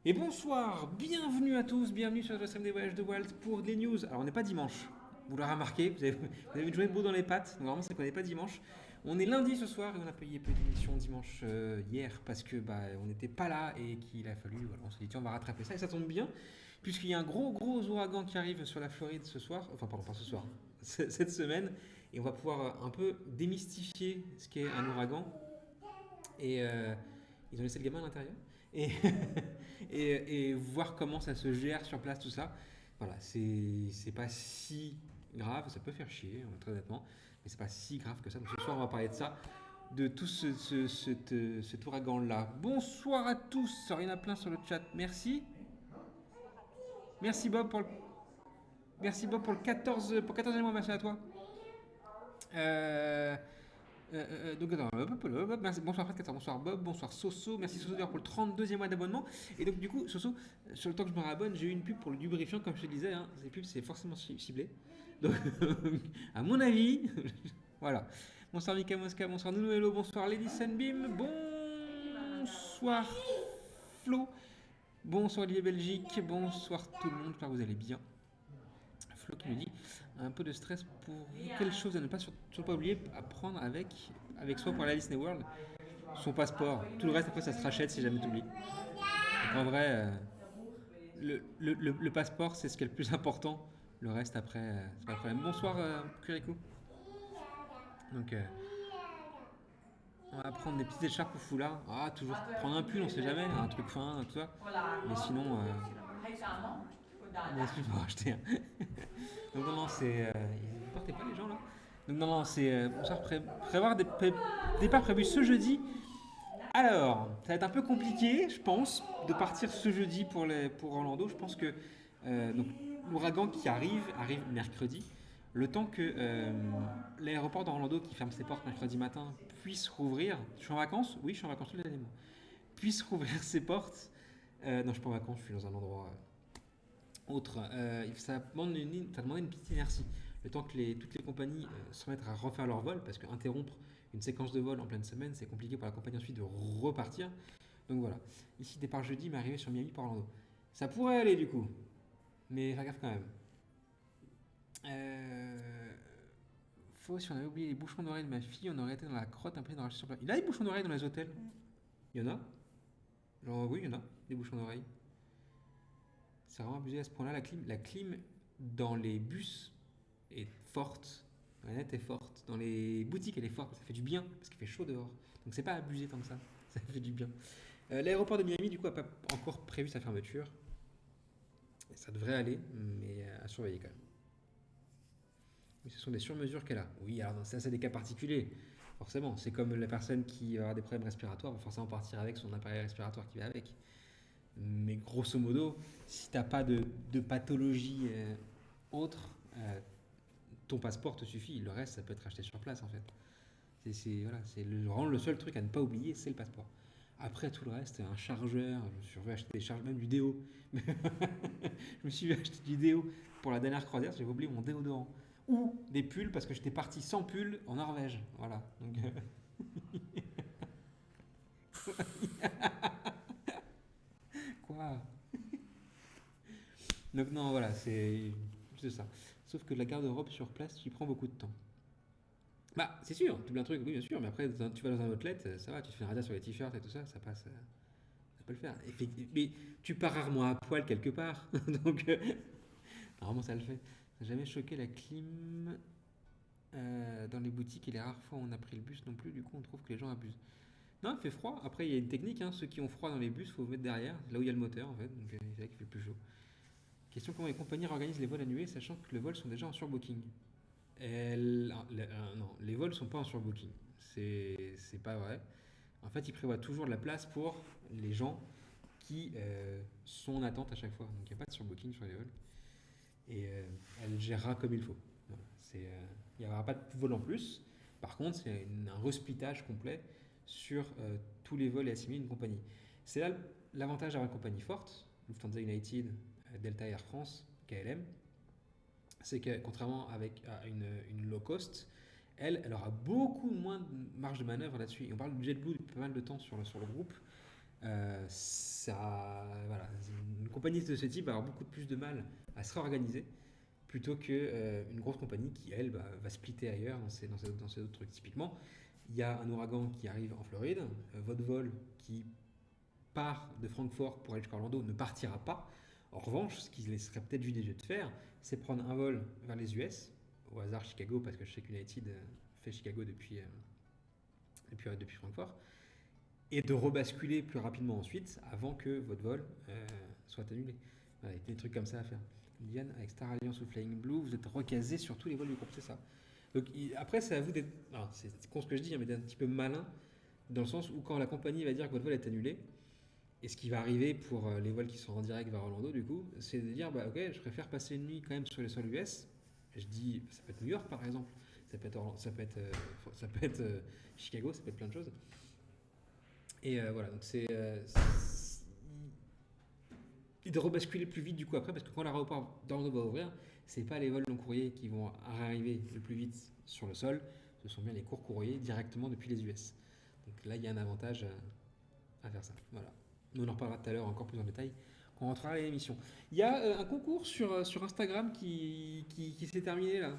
Et bonsoir, bienvenue à tous, bienvenue sur le stream des voyages de Walt pour les news. Alors on n'est pas dimanche, vous l'aurez remarqué, vous avez une journée de bout dans les pattes, donc normalement c'est qu'on n'est pas dimanche. On est lundi ce soir et on a payé peu d'émissions dimanche hier parce que on n'était pas là et qu'il a fallu, voilà, on s'est dit tiens on va rattraper ça et ça tombe bien puisqu'il y a un gros ouragan qui arrive sur la Floride ce soir, enfin pardon pas ce soir, cette semaine et on va pouvoir un peu démystifier ce qu'est un ouragan et ils ont laissé le gamin à l'intérieur et, et voir comment ça se gère sur place, tout ça. Voilà, c'est pas si grave, ça peut faire chier, très honnêtement, mais c'est pas si grave que ça. Donc ce soir, on va parler de ça, de tout cet ouragan-là. Bonsoir à tous, il y en a plein sur le chat, merci. Merci Bob pour le, merci Bob pour le 14, pour 14e mois, merci à toi. Euh, donc, attends, merci, bonsoir Fred 14, bonsoir Bob, bonsoir Soso, merci Soso d'ailleurs pour le 32e mois d'abonnement. Et donc, du coup, Soso, sur le temps que je me réabonne, j'ai eu une pub pour le lubrifiant, comme je te disais, hein, ces pubs c'est forcément ciblé. Donc, à mon avis, voilà. Bonsoir Mika Mosca, bonsoir Nounou Hello, bonsoir Lady Sunbeam, bonsoir Flo, bonsoir Olivier Belgique, bonsoir tout le monde, j'espère que vous allez bien. Flo qui nous dit un peu de stress pour vous. Quelle chose à ne pas surtout pas oublier à prendre avec soi pour aller à Disney World? Son passeport. Tout le reste après ça se rachète si jamais tu oublies. Donc en vrai, le passeport c'est ce qui est le plus important. Le reste après, c'est pas le problème. Bonsoir Kuriku. Donc on va prendre des petites écharpes ou foulards. Ah, toujours prendre un pull, on sait jamais, un truc fin, tout ça. Mais sinon, mais sinon, on va acheter un. Donc non, non, c'est. Ils portaient pas les gens là. Donc non, non, c'est. Bonsoir, prévoir des départs prévus ce jeudi. Alors, ça va être un peu compliqué, je pense, de partir ce jeudi pour Orlando. Je pense que donc, l'ouragan qui arrive mercredi. Le temps que l'aéroport d'Orlando, qui ferme ses portes mercredi matin, puisse rouvrir. Je suis en vacances? Oui, je suis en vacances toute l'année, moi. Puisse rouvrir ses portes. Non, je suis pas en vacances, je suis dans un endroit autre. Ça demande une petite inertie. Le temps que toutes les compagnies se remettent à refaire leur vol, parce qu'interrompre une séquence de vol en pleine semaine, c'est compliqué pour la compagnie ensuite de repartir. Donc voilà. Ici, départ jeudi, mais arrivé sur Miami pour Orlando. Ça pourrait aller du coup, mais faire gaffe quand même. Faux, si on avait oublié les bouchons d'oreilles de ma fille, on aurait été dans la crotte un peu dans la sur place. Il y a des bouchons d'oreilles dans les hôtels? Il y en a? Genre, oui, il y en a, des bouchons d'oreilles. C'est vraiment abusé à ce point-là. La clim dans les bus est forte. La net est forte. Dans les boutiques, elle est forte. Ça fait du bien parce qu'il fait chaud dehors. Donc c'est pas abusé tant que ça. Ça fait du bien. L'aéroport de Miami, du coup, a pas encore prévu sa fermeture. Ça devrait aller, mais à surveiller quand même. Mais ce sont des surmesures qu'elle a. Oui, alors ça, c'est des cas particuliers. Forcément, c'est comme la personne qui a des problèmes respiratoires va forcément partir avec son appareil respiratoire qui va avec. Mais grosso modo, si t'as pas de pathologie autre, ton passeport te suffit. Le reste, ça peut être acheté sur place en fait. Voilà, vraiment le seul truc à ne pas oublier, c'est le passeport. Après tout le reste, un chargeur, je me suis refait acheter des chargeurs, même du déo. Je me suis acheté du déo pour la dernière croisière, j'avais oublié mon déodorant. Ou des pulls parce que j'étais parti sans pull en Norvège. Voilà. Donc, quoi? Donc non, voilà, c'est ça. Sauf que la garde-robe sur place, tu prends beaucoup de temps. Bah, c'est sûr, tu oublies un truc, oui, bien sûr, mais après, tu vas dans un outlet, ça va, tu te fais un radar sur les t-shirts et tout ça, ça passe, ça peut le faire. Mais tu pars rarement à poil quelque part, donc normalement ça le fait. Ça n'a jamais choqué la clim dans les boutiques et les rares fois où on a pris le bus non plus, du coup on trouve que les gens abusent. Non, il fait froid, après il y a une technique, hein, ceux qui ont froid dans les bus, il faut vous mettre derrière, là où il y a le moteur en fait, donc c'est là qu'il fait le plus chaud. Question comment les compagnies organisent les vols annulés, sachant que les vols sont déjà en surbooking. Non, les vols sont pas en surbooking. C'est pas vrai. En fait, ils prévoient toujours de la place pour les gens qui sont en attente à chaque fois. Donc il n'y a pas de surbooking sur les vols. Et elle gérera comme il faut. Voilà. Il n'y aura pas de vol en plus. Par contre, c'est un resplitage complet sur tous les vols et assimilés d'une compagnie. C'est là l'avantage d'avoir une compagnie forte, Lufthansa United, Delta Air France, KLM, c'est que contrairement à une low cost, elle aura beaucoup moins de marge de manœuvre là-dessus. Et on parle de JetBlue depuis pas mal de temps sur le groupe. Voilà, une compagnie de ce type va avoir beaucoup plus de mal à se réorganiser plutôt que une grosse compagnie qui, elle, va splitter ailleurs dans ces autres trucs. Typiquement, il y a un ouragan qui arrive en Floride, votre vol qui part de Francfort pour aller jusqu'à Orlando ne partira pas. En revanche, ce qu'il serait peut-être judicieux de faire, c'est prendre un vol vers les US, au hasard Chicago, parce que je sais qu'United fait Chicago depuis Francfort, et de rebasculer plus rapidement ensuite avant que votre vol soit annulé. Voilà, il y a des trucs comme ça à faire. Liane avec Star Alliance ou Flying Blue, vous êtes recasé sur tous les vols du groupe, c'est ça. Donc après, c'est à vous d'être. C'est con ce que je dis, hein, mais d'être un petit peu malin dans le sens où quand la compagnie va dire que votre vol est annulé, et ce qui va arriver pour les vols qui sont en direct vers Orlando, du coup, c'est de dire bah, ok, je préfère passer une nuit quand même sur les sols US. Je dis, ça peut être New York par exemple, ça peut être Chicago, ça peut être plein de choses. Et voilà, donc et de rebasculer plus vite du coup après, parce que quand l'aéroport d'Orlando va ouvrir, c'est pas les vols long courriers qui vont arriver le plus vite sur le sol, ce sont bien les courts courriers directement depuis les US. Donc là, il y a un avantage à faire ça. Voilà. Nous, on en reparlera tout à l'heure encore plus en détail quand on rentrera à l'émission. Il y a un concours sur Instagram qui s'est terminé là.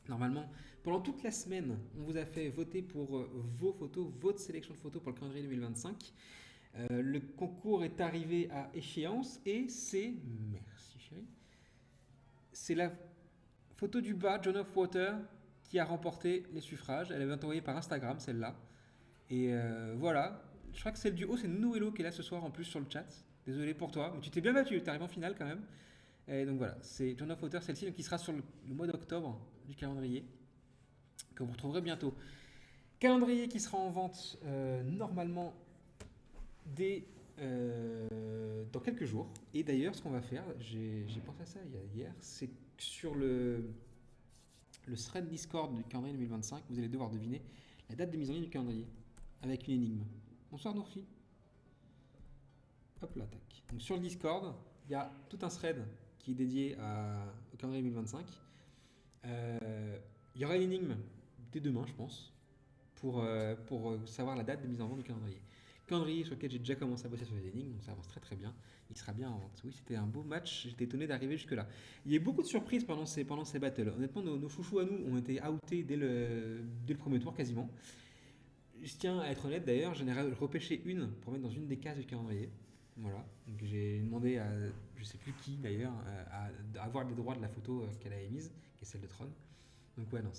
Normalement, pendant toute la semaine, on vous a fait voter pour vos photos, votre sélection de photos pour le calendrier 2025. Le concours est arrivé à échéance et c'est, merci chérie, c'est la photo du bas, John of Water, qui a remporté les suffrages. Elle avait été envoyée par Instagram, celle-là. Et voilà, je crois que celle du haut, c'est Noëlo qui est là ce soir en plus sur le chat. Désolé pour toi, mais tu t'es bien battu, tu arrives en finale quand même. Et donc voilà, c'est John of Water, celle-ci, qui sera sur le mois d'octobre du calendrier, que vous retrouverez bientôt. Calendrier qui sera en vente normalement dans quelques jours. Et d'ailleurs, ce qu'on va faire, j'ai pensé à ça hier, c'est que sur le thread Discord du calendrier 2025, vous allez devoir deviner la date de mise en ligne du calendrier avec une énigme. Bonsoir Nourfi. Hop là, tac. Donc sur le Discord, il y a tout un thread qui est dédié au calendrier 2025. Il y aura une énigme dès demain, je pense, pour savoir la date de mise en vente du calendrier. Calendrier sur lequel j'ai déjà commencé à bosser sur les énigmes, donc ça avance très très bien. Il sera bien en vente. Oui, c'était un beau match, j'étais étonné d'arriver jusque-là. Il y a eu beaucoup de surprises pendant ces battles. Honnêtement, nos chouchous à nous ont été outés dès le premier tour quasiment. Je tiens à être honnête d'ailleurs, j'en ai repêché une pour mettre dans une des cases du calendrier. Voilà. Donc j'ai demandé à je sais plus qui d'ailleurs à avoir les droits de la photo qu'elle a émise, qui est celle de Tron. Donc ouais, non,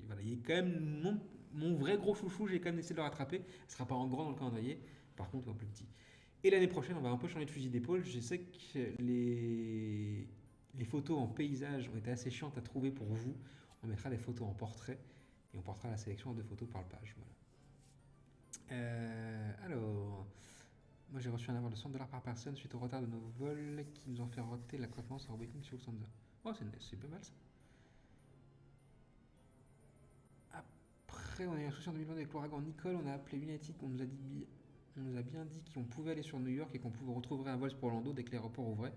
voilà, il est quand même mon vrai gros chouchou, j'ai quand même essayé de le rattraper. Ce sera pas en grand dans le calendrier, par contre en plus petit. Et l'année prochaine, on va un peu changer de fusil d'épaule. Je sais que les photos en paysage ont été assez chiantes à trouver pour vous. On mettra des photos en portrait et on portera la sélection à 2 photos par page. Voilà. Alors, moi j'ai reçu un avoir de 100 $ par personne suite au retard de nos vols qui nous ont fait rater la conférence en waiting sur Lufthansa. Oh, c'est pas mal ça. Après, on a eu un souci en 2020 avec l'ouragan Nicole. On a appelé United. On nous a bien dit qu'on pouvait aller sur New York et qu'on pouvait retrouver un vol pour Orlando dès que l'aéroport ouvrait.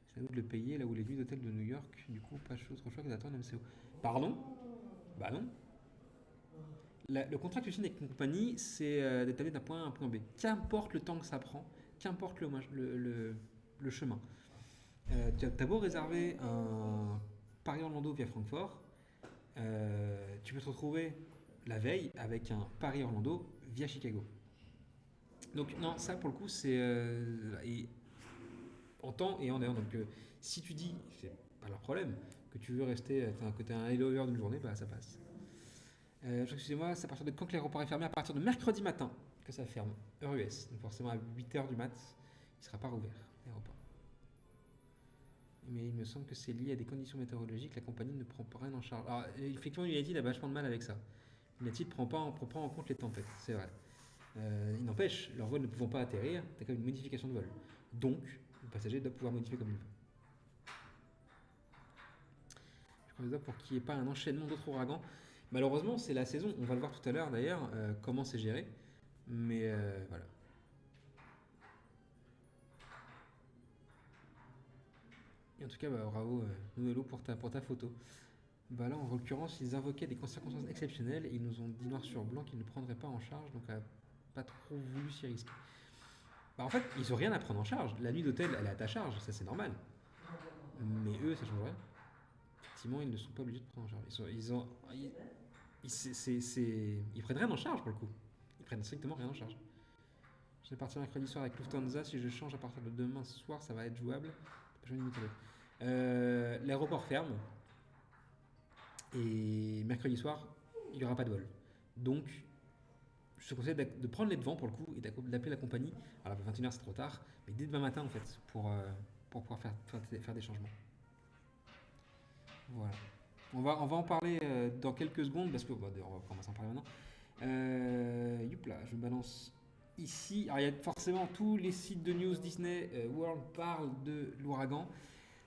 C'est à nous de le payer là où les nuits d'hôtel de New York. Du coup, pas autre choix que d'attendre MCO. Pardon? Bah non. Le contrat que tu signes avec une compagnie, c'est d'établir d'un point A à un point B. Qu'importe le temps que ça prend, qu'importe le chemin. Tu as beau réserver un Paris-Orlando via Francfort, tu peux te retrouver la veille avec un Paris-Orlando via Chicago. Donc non, ça pour le coup, c'est en temps et en heure. Donc si tu dis, c'est pas leur problème, que tu veux rester, que tu as un layover d'une journée, bah ça passe. Excusez-moi, c'est à partir de quand que l'aéroport est fermé? À partir de mercredi matin que ça ferme, heure US. Donc forcément à 8h du mat, il ne sera pas rouvert, l'aéroport. Mais il me semble que c'est lié à des conditions météorologiques, la compagnie ne prend pas rien en charge. Alors effectivement, United a vachement de mal avec ça. United ne prend pas en compte les tempêtes, c'est vrai. Il n'empêche, leurs vols ne pouvant pas atterrir, tu as quand même une modification de vol. Donc, le passager doit pouvoir modifier comme il veut. Je crois que pour qu'il n'y ait pas un enchaînement d'autres ouragans. Malheureusement, c'est la saison. On va le voir tout à l'heure d'ailleurs, comment c'est géré. Mais voilà. Et en tout cas, bravo Noëlo pour ta photo. Bah là, en l'occurrence, ils invoquaient des circonstances exceptionnelles et ils nous ont dit noir sur blanc qu'ils ne prendraient pas en charge, donc pas trop voulu s'y risquer. Bah, en fait, ils ont rien à prendre en charge. La nuit d'hôtel, elle est à ta charge, ça c'est normal. Mais eux, ça change rien. Effectivement, ils ne sont pas obligés de prendre en charge. Ils prennent rien en charge pour le coup. Ils prennent strictement rien en charge. Je vais partir mercredi soir avec Lufthansa. Si je change à partir de demain soir, ça va être jouable. L'aéroport ferme. Et mercredi soir, il n'y aura pas de vol. Donc, je te conseille de prendre les devants pour le coup et d'appeler la compagnie. Alors, à 21h, c'est trop tard. Mais dès demain matin, en fait, pour pouvoir faire des changements. Voilà. On va en parler dans quelques secondes parce que d'ailleurs, on va commencer à en parler maintenant. Là, je me balance ici. Alors, il y a forcément tous les sites de news Disney World parlent de l'ouragan.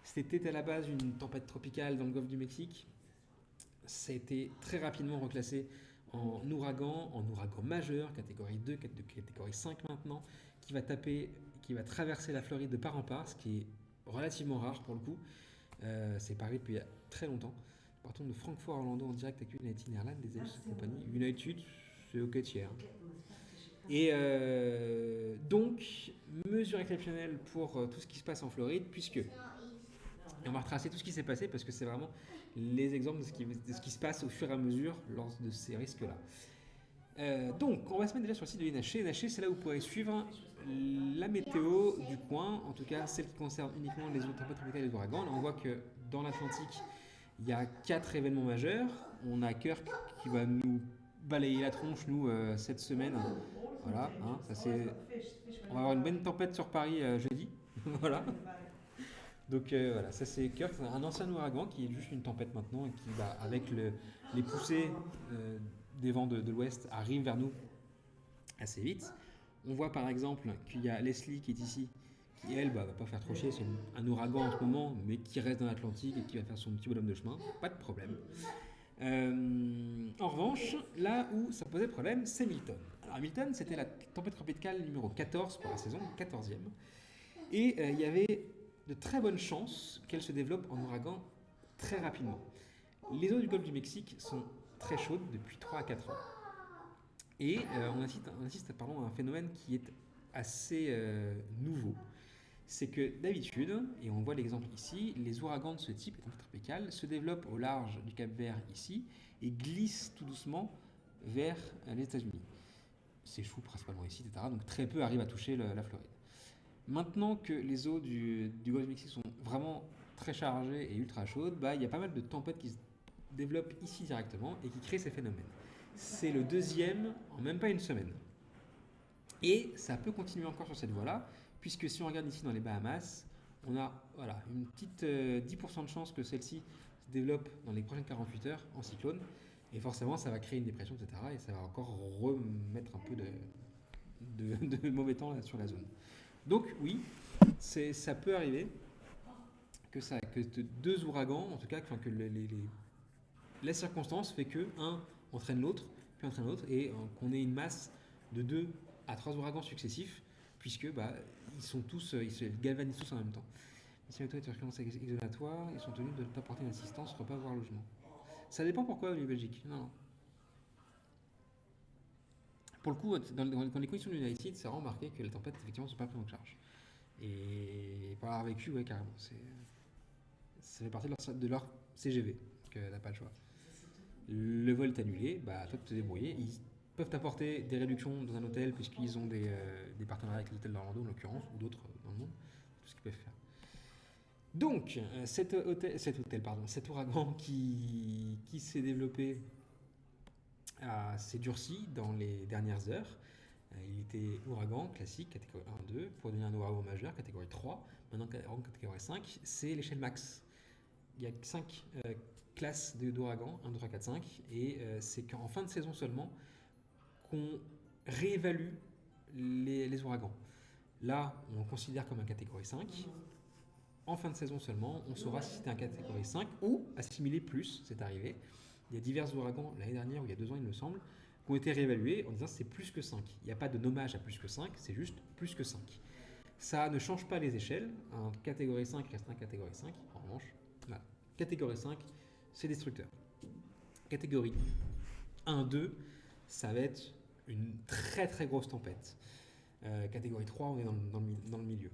C'était à la base une tempête tropicale dans le golfe du Mexique. Ça a été très rapidement reclassé en ouragan majeur, catégorie 2, catégorie 5 maintenant, qui va traverser la Floride de part en part, ce qui est relativement rare pour le coup. C'est pareil depuis très longtemps. Partons de Francfort à Orlando en direct avec United Airlines, des ailes de compagnie. United, c'est ok tiers. Et donc, mesure exceptionnelle pour tout ce qui se passe en Floride, puisque et on va retracer tout ce qui s'est passé parce que c'est vraiment les exemples de ce qui se passe au fur et à mesure lors de ces risques-là. Donc, on va se mettre déjà sur le site de l'NHC. NHC, c'est là où vous pourrez suivre la météo du coin, en tout cas celle qui concerne uniquement les tempêtes tropicales et les ouragans. Là, on voit que dans l'Atlantique, il y a 4 événements majeurs. On a Kirk qui va nous balayer la tronche, nous, cette semaine. Voilà, hein, on va avoir une bonne tempête sur Paris jeudi. Voilà. Donc voilà, ça c'est Kirk, un ancien ouragan qui est juste une tempête maintenant et qui, avec les poussées des vents de l'ouest, arrive vers nous assez vite. On voit par exemple qu'il y a Leslie qui est ici, qui elle va pas faire trop chier, c'est un ouragan en ce moment, mais qui reste dans l'Atlantique et qui va faire son petit bonhomme de chemin, pas de problème. En revanche, là où ça posait problème, c'est Milton. Alors Milton, c'était la tempête tropicale numéro 14 pour la saison, 14e. Et il y avait de très bonnes chances qu'elle se développe en ouragan très rapidement. Les eaux du golfe du Mexique sont très chaudes depuis 3 à 4 ans. Et on assiste à un phénomène qui est assez nouveau. C'est que d'habitude, et on voit l'exemple ici, les ouragans de ce type, les tempêtes tropicales, se développent au large du Cap Vert ici et glissent tout doucement vers les États-Unis. S'échouent principalement ici, etc. Donc très peu arrivent à toucher la Floride. Maintenant que les eaux du golfe du Mexique sont vraiment très chargées et ultra chaudes, il y a pas mal de tempêtes qui se développent ici directement et qui créent ces phénomènes. C'est le deuxième en même pas une semaine. Et ça peut continuer encore sur cette voie-là, puisque si on regarde ici dans les Bahamas, on a une petite 10% de chance que celle-ci se développe dans les prochaines 48 heures en cyclone. Et forcément, ça va créer une dépression, etc. Et ça va encore remettre un peu de mauvais temps là, sur la zone. Donc oui, ça peut arriver que deux ouragans, en tout cas, que la circonstance fait que un entraîne l'autre, puis entraîne l'autre, et qu'on ait une masse de 2 à 3 ouragans successifs, puisque ils se galvanisent tous en même temps. Si toi est urgence exonatoire, ils sont tenus de t'apporter une assistance, repas, voire logement. Ça dépend pourquoi au Belgique. Non. Pour le coup, dans les conditions de United, c'est remarqué que les tempêtes, effectivement, ne sont pas prises en charge. Et pour avoir vécu, ouais, carrément. Ça fait partie de leur CGV, que t'as pas le choix. Le vol est annulé, toi de te débrouiller. Ils peuvent t'apporter des réductions dans un hôtel, puisqu'ils ont des partenariats avec l'hôtel d'Orlando, en l'occurrence, ou d'autres dans le monde. Tout ce qu'ils peuvent faire. Donc, cet ouragan qui s'est développé s'est durci dans les dernières heures. Il était ouragan classique, catégorie 1-2, pour devenir un ouragan majeur, catégorie 3. Maintenant, catégorie 5, c'est l'échelle max. Il y a 5 classes d'ouragans, 1, 2, 3, 4, 5, et c'est qu'en fin de saison seulement qu'on réévalue les ouragans. Là, on le considère comme un catégorie 5. En fin de saison seulement, on saura si c'était un catégorie 5 ou assimilé plus, c'est arrivé. Il y a divers ouragans l'année dernière, ou il y a 2 ans il me semble, qui ont été réévalués en disant que c'est plus que 5. Il n'y a pas de nommage à plus que 5, c'est juste plus que 5. Ça ne change pas les échelles. Un catégorie 5 reste un catégorie 5. En revanche, voilà. Catégorie 5, c'est destructeur. Catégorie 1, 2, ça va être une très très grosse tempête. Catégorie 3, on est dans le milieu.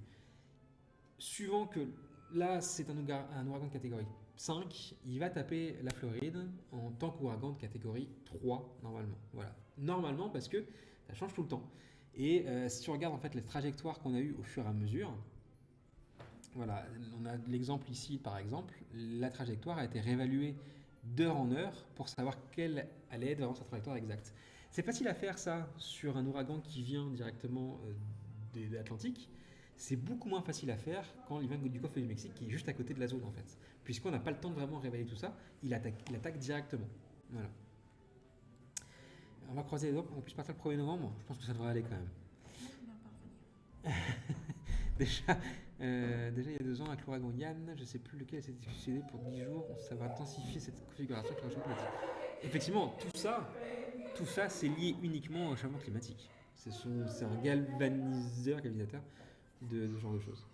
Suivant que là, c'est un ouragan de catégorie 5, il va taper la Floride en tant qu'ouragan de catégorie 3, normalement. Voilà. Normalement, parce que ça change tout le temps. Et si tu regardes en fait les trajectoires qu'on a eues au fur et à mesure, voilà, on a l'exemple ici par exemple, la trajectoire a été réévaluée d'heure en heure pour savoir quelle allait être vraiment sa trajectoire exacte. C'est facile à faire ça sur un ouragan qui vient directement de l'Atlantique. C'est beaucoup moins facile à faire quand il vient du golfe du Mexique qui est juste à côté de la zone en fait. Puisqu'on n'a pas le temps de vraiment révéler tout ça, il attaque directement. Voilà. On va croiser les doigts pour qu'on puisse partir le 1er novembre. Je pense que ça devrait aller quand même. Déjà, il y a 2 ans, avec l'ouragan Yann, je ne sais plus lequel s'est suicidé pour 10 jours, ça va intensifier cette configuration avec le changement climatique. Effectivement, tout ça, c'est lié uniquement au changement climatique. C'est un galvanisateur de ce genre de choses.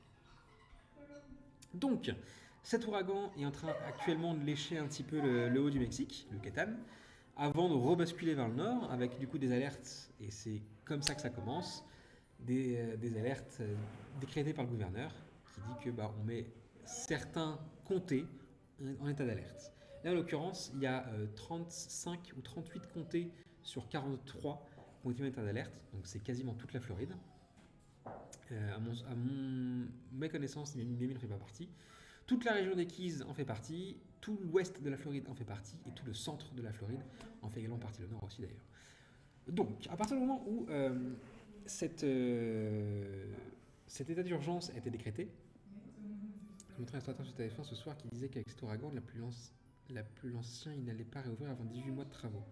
Donc, cet ouragan est en train actuellement de lécher un petit peu le haut du Mexique, le Yucatan, avant de rebasculer vers le nord avec du coup des alertes, et c'est comme ça que ça commence, des alertes décrétées par le gouverneur qui dit que on met certains comtés en état d'alerte. Là, en l'occurrence, il y a 35 ou 38 comtés sur 43 qui ont été en état d'alerte, donc c'est quasiment toute la Floride. À mes connaissances, Miami ne fait pas partie. Toute la région des Keys en fait partie, tout l'ouest de la Floride en fait partie, et tout le centre de la Floride en fait également partie, le nord aussi d'ailleurs. Donc, à partir du moment où cet état d'urgence a été décrété, je montrais un stratégie sur téléphone ce soir qui disait qu'avec cet ouragan, la plus ancien, il n'allait pas réouvrir avant 18 mois de travaux.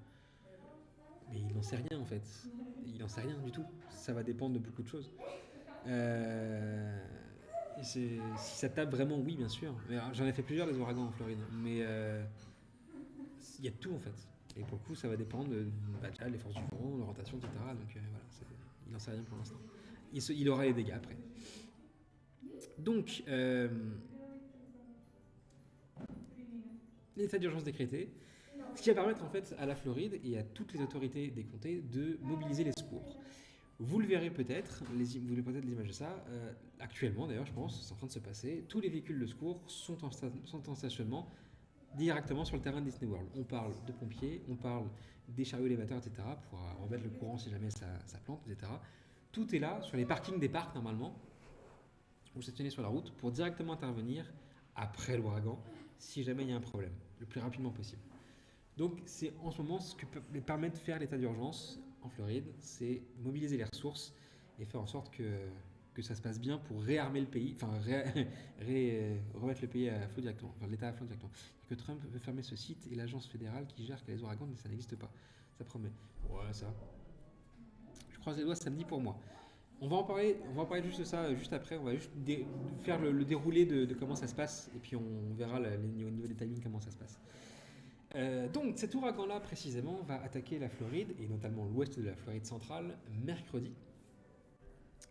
Mais il n'en sait rien en fait. Il n'en sait rien du tout. Ça va dépendre de beaucoup de choses. Si ça tape vraiment, oui, bien sûr. J'en ai fait plusieurs des ouragans en Floride. Mais il y a tout en fait. Et pour le coup, ça va dépendre de les forces du vent, l'orientation, etc. Donc voilà, il n'en sait rien pour l'instant. Il aura les dégâts après. Donc, l'état d'urgence décrété, ce qui va permettre en fait à la Floride et à toutes les autorités des comtés de mobiliser les secours. Vous le verrez peut-être, vous verrez peut-être les images de ça. Actuellement, d'ailleurs, je pense, c'est en train de se passer. Tous les véhicules de secours sont en stationnement directement sur le terrain de Disney World. On parle de pompiers, on parle des chariots élévateurs, etc. pour remettre le courant si jamais ça plante, etc. Tout est là sur les parkings des parcs normalement. Vous stationnez sur la route pour directement intervenir après l'ouragan si jamais il y a un problème, le plus rapidement possible. Donc c'est en ce moment ce que permet de faire l'état d'urgence en Floride, c'est mobiliser les ressources et faire en sorte que ça se passe bien pour réarmer le pays, enfin remettre le pays à flot directement, enfin l'État à flot directement. Et que Trump veut fermer ce site et l'agence fédérale qui gère les ouragans, ça n'existe pas. Ça promet. Ouais, ça. Je croise les doigts samedi pour moi. On va en parler juste de ça juste après. On va juste faire le déroulé de comment ça se passe et puis on verra au niveau des timings comment ça se passe. Donc cet ouragan-là précisément va attaquer la Floride et notamment l'ouest de la Floride centrale mercredi.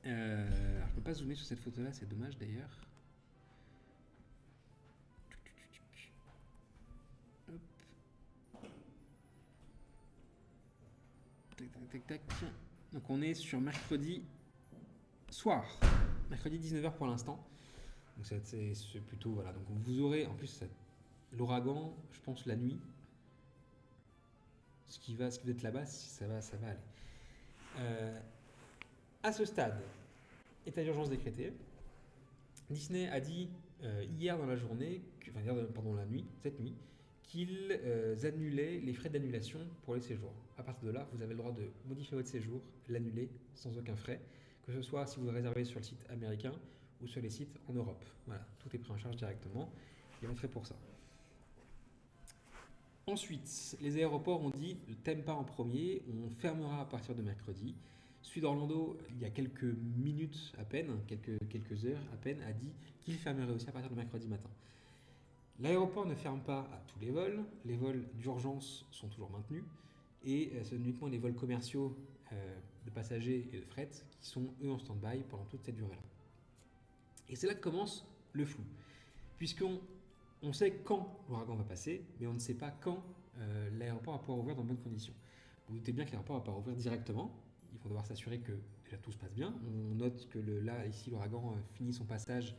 Alors je peux pas zoomer sur cette photo-là, c'est dommage d'ailleurs. Hop. Tac. Donc on est sur mercredi soir, mercredi 19h pour l'instant. Donc c'est plutôt voilà. Donc vous aurez en plus l'ouragan, je pense la nuit. Ce qui va être là-bas, ça va aller. À ce stade, état d'urgence décrété. Disney a dit hier dans la journée, cette nuit, qu'ils annulaient les frais d'annulation pour les séjours. À partir de là, vous avez le droit de modifier votre séjour, l'annuler sans aucun frais, que ce soit si vous le réservez sur le site américain ou sur les sites en Europe. Voilà, tout est pris en charge directement. Il y a un frais pour ça. Ensuite, les aéroports ont dit thème pas en premier, on fermera à partir de mercredi. Celui d'Orlando, il y a quelques minutes à peine, quelques heures à peine, a dit qu'il fermerait aussi à partir de mercredi matin. L'aéroport ne ferme pas à tous les vols d'urgence sont toujours maintenus, et c'est uniquement les vols commerciaux de passagers et de fret qui sont eux en stand-by pendant toute cette durée-là. Et c'est là que commence le flou, puisqu'on sait quand l'ouragan va passer, mais on ne sait pas quand l'aéroport va pouvoir ouvrir dans de bonnes conditions. Vous vous doutez bien que l'aéroport ne va pas ouvrir directement. Il faut devoir s'assurer que Déjà, tout se passe bien. On note que là, ici, l'ouragan finit son passage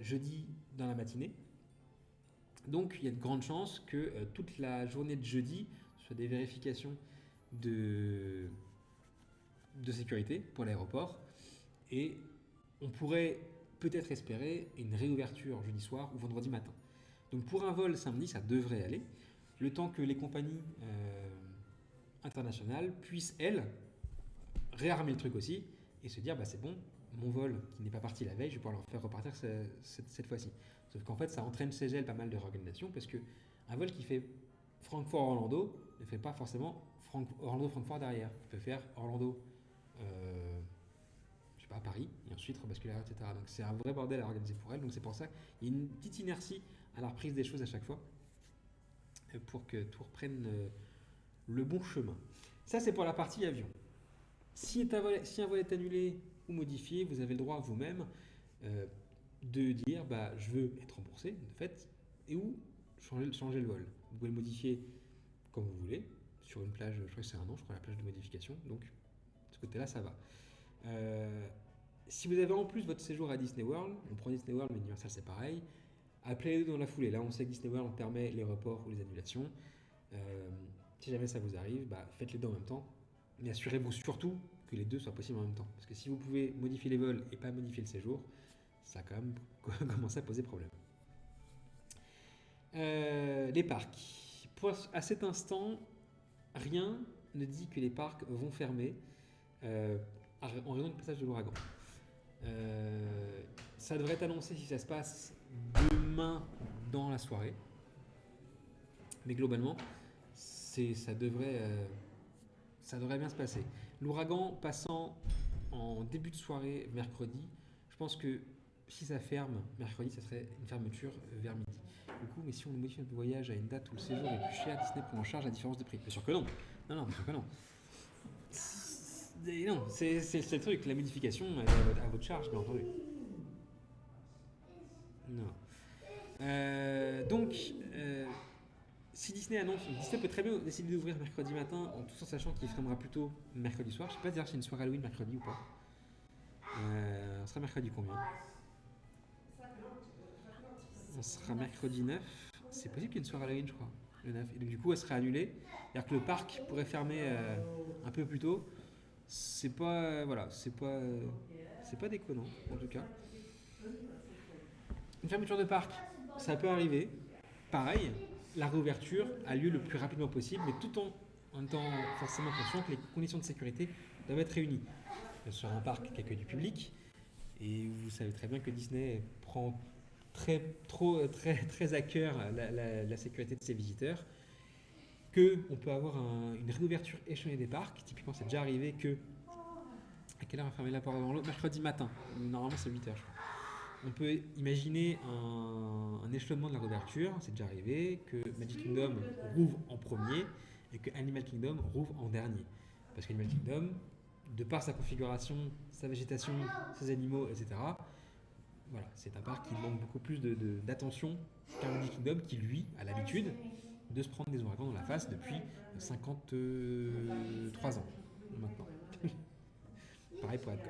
jeudi dans la matinée. Donc, il y a de grandes chances que toute la journée de jeudi soit des vérifications de sécurité pour l'aéroport. Et on pourrait peut-être espérer une réouverture jeudi soir ou vendredi matin. Donc, pour un vol samedi, ça devrait aller. Le temps que les compagnies internationales puissent, elles, réarmer le truc aussi et se dire c'est bon, mon vol qui n'est pas parti la veille, je vais pouvoir leur faire repartir cette fois-ci. Sauf qu'en fait, ça entraîne chez elles pas mal de réorganisation parce que un vol qui fait Francfort-Orlando ne fait pas forcément Orlando-Francfort derrière. Il peut faire Orlando, je sais pas, Paris, et ensuite rebasculer, etc. Donc c'est un vrai bordel à organiser pour elles. Donc c'est pour ça qu'il y a une petite inertie à la reprise des choses à chaque fois pour que tout reprenne le bon chemin. Ça, c'est pour la partie avion. Si un vol est annulé ou modifié, vous avez le droit vous-même de dire je veux être remboursé, de fait, et ou changer le vol. Vous pouvez le modifier comme vous voulez, sur une plage, je crois que c'est un an, je crois, la plage de modification, donc de ce côté-là, ça va. Si vous avez en plus votre séjour à Disney World, on prend Disney World, mais Universal c'est pareil, appelez-les dans la foulée. Là, on sait que Disney World permet les reports ou les annulations. Si jamais ça vous arrive, faites les deux en même temps. Mais assurez-vous surtout que les deux soient possibles en même temps. Parce que si vous pouvez modifier les vols et pas modifier le séjour, ça a quand même commencé à poser problème. Les parcs. À cet instant, rien ne dit que les parcs vont fermer en raison du passage de l'ouragan. Ça devrait être annoncé si ça se passe demain dans la soirée. Mais globalement, ça devrait bien se passer. L'ouragan passant en début de soirée mercredi, je pense que si ça ferme mercredi, ça serait une fermeture vers midi. Du coup, mais si on modifie notre voyage à une date où le séjour est plus cher, Disney prend en charge la différence de prix. Bien sûr que non. Non, bien sûr que non. Non, c'est le truc. La modification elle est à votre charge, bien entendu. Non. Donc, si Disney annonce, Disney peut très bien décider d'ouvrir mercredi matin tout en sachant qu'il fermera plutôt mercredi soir. Je ne sais pas dire si c'est une soirée Halloween mercredi ou pas. On sera mercredi combien? On sera mercredi 9. C'est possible qu'il y ait une soirée Halloween, je crois, le 9. Et donc, du coup, elle serait annulée. C'est-à-dire que le parc pourrait fermer un peu plus tôt. C'est pas déconnant, en tout cas. Une fermeture de parc, ça peut arriver. Pareil, la réouverture a lieu le plus rapidement possible, mais tout en étant forcément conscient que les conditions de sécurité doivent être réunies. Sur un parc qui accueille du public, et vous savez très bien que Disney prend très à cœur la sécurité de ses visiteurs, qu'on peut avoir une réouverture échelonnée des parcs. Typiquement, c'est déjà arrivé que... À quelle heure on va fermer la porte avant l'autre? Mercredi matin. Normalement, c'est 8h, je crois. On peut imaginer un échelonnement de la réouverture. C'est déjà arrivé que Magic Kingdom rouvre en premier et que Animal Kingdom rouvre en dernier. Parce qu'Animal Kingdom, de par sa configuration, sa végétation, ses animaux, etc., voilà, c'est un parc qui demande beaucoup plus d'attention qu'un Magic Kingdom qui, lui, a l'habitude de se prendre des ouragans dans la face depuis 53 ans maintenant. Pareil pour Epcot.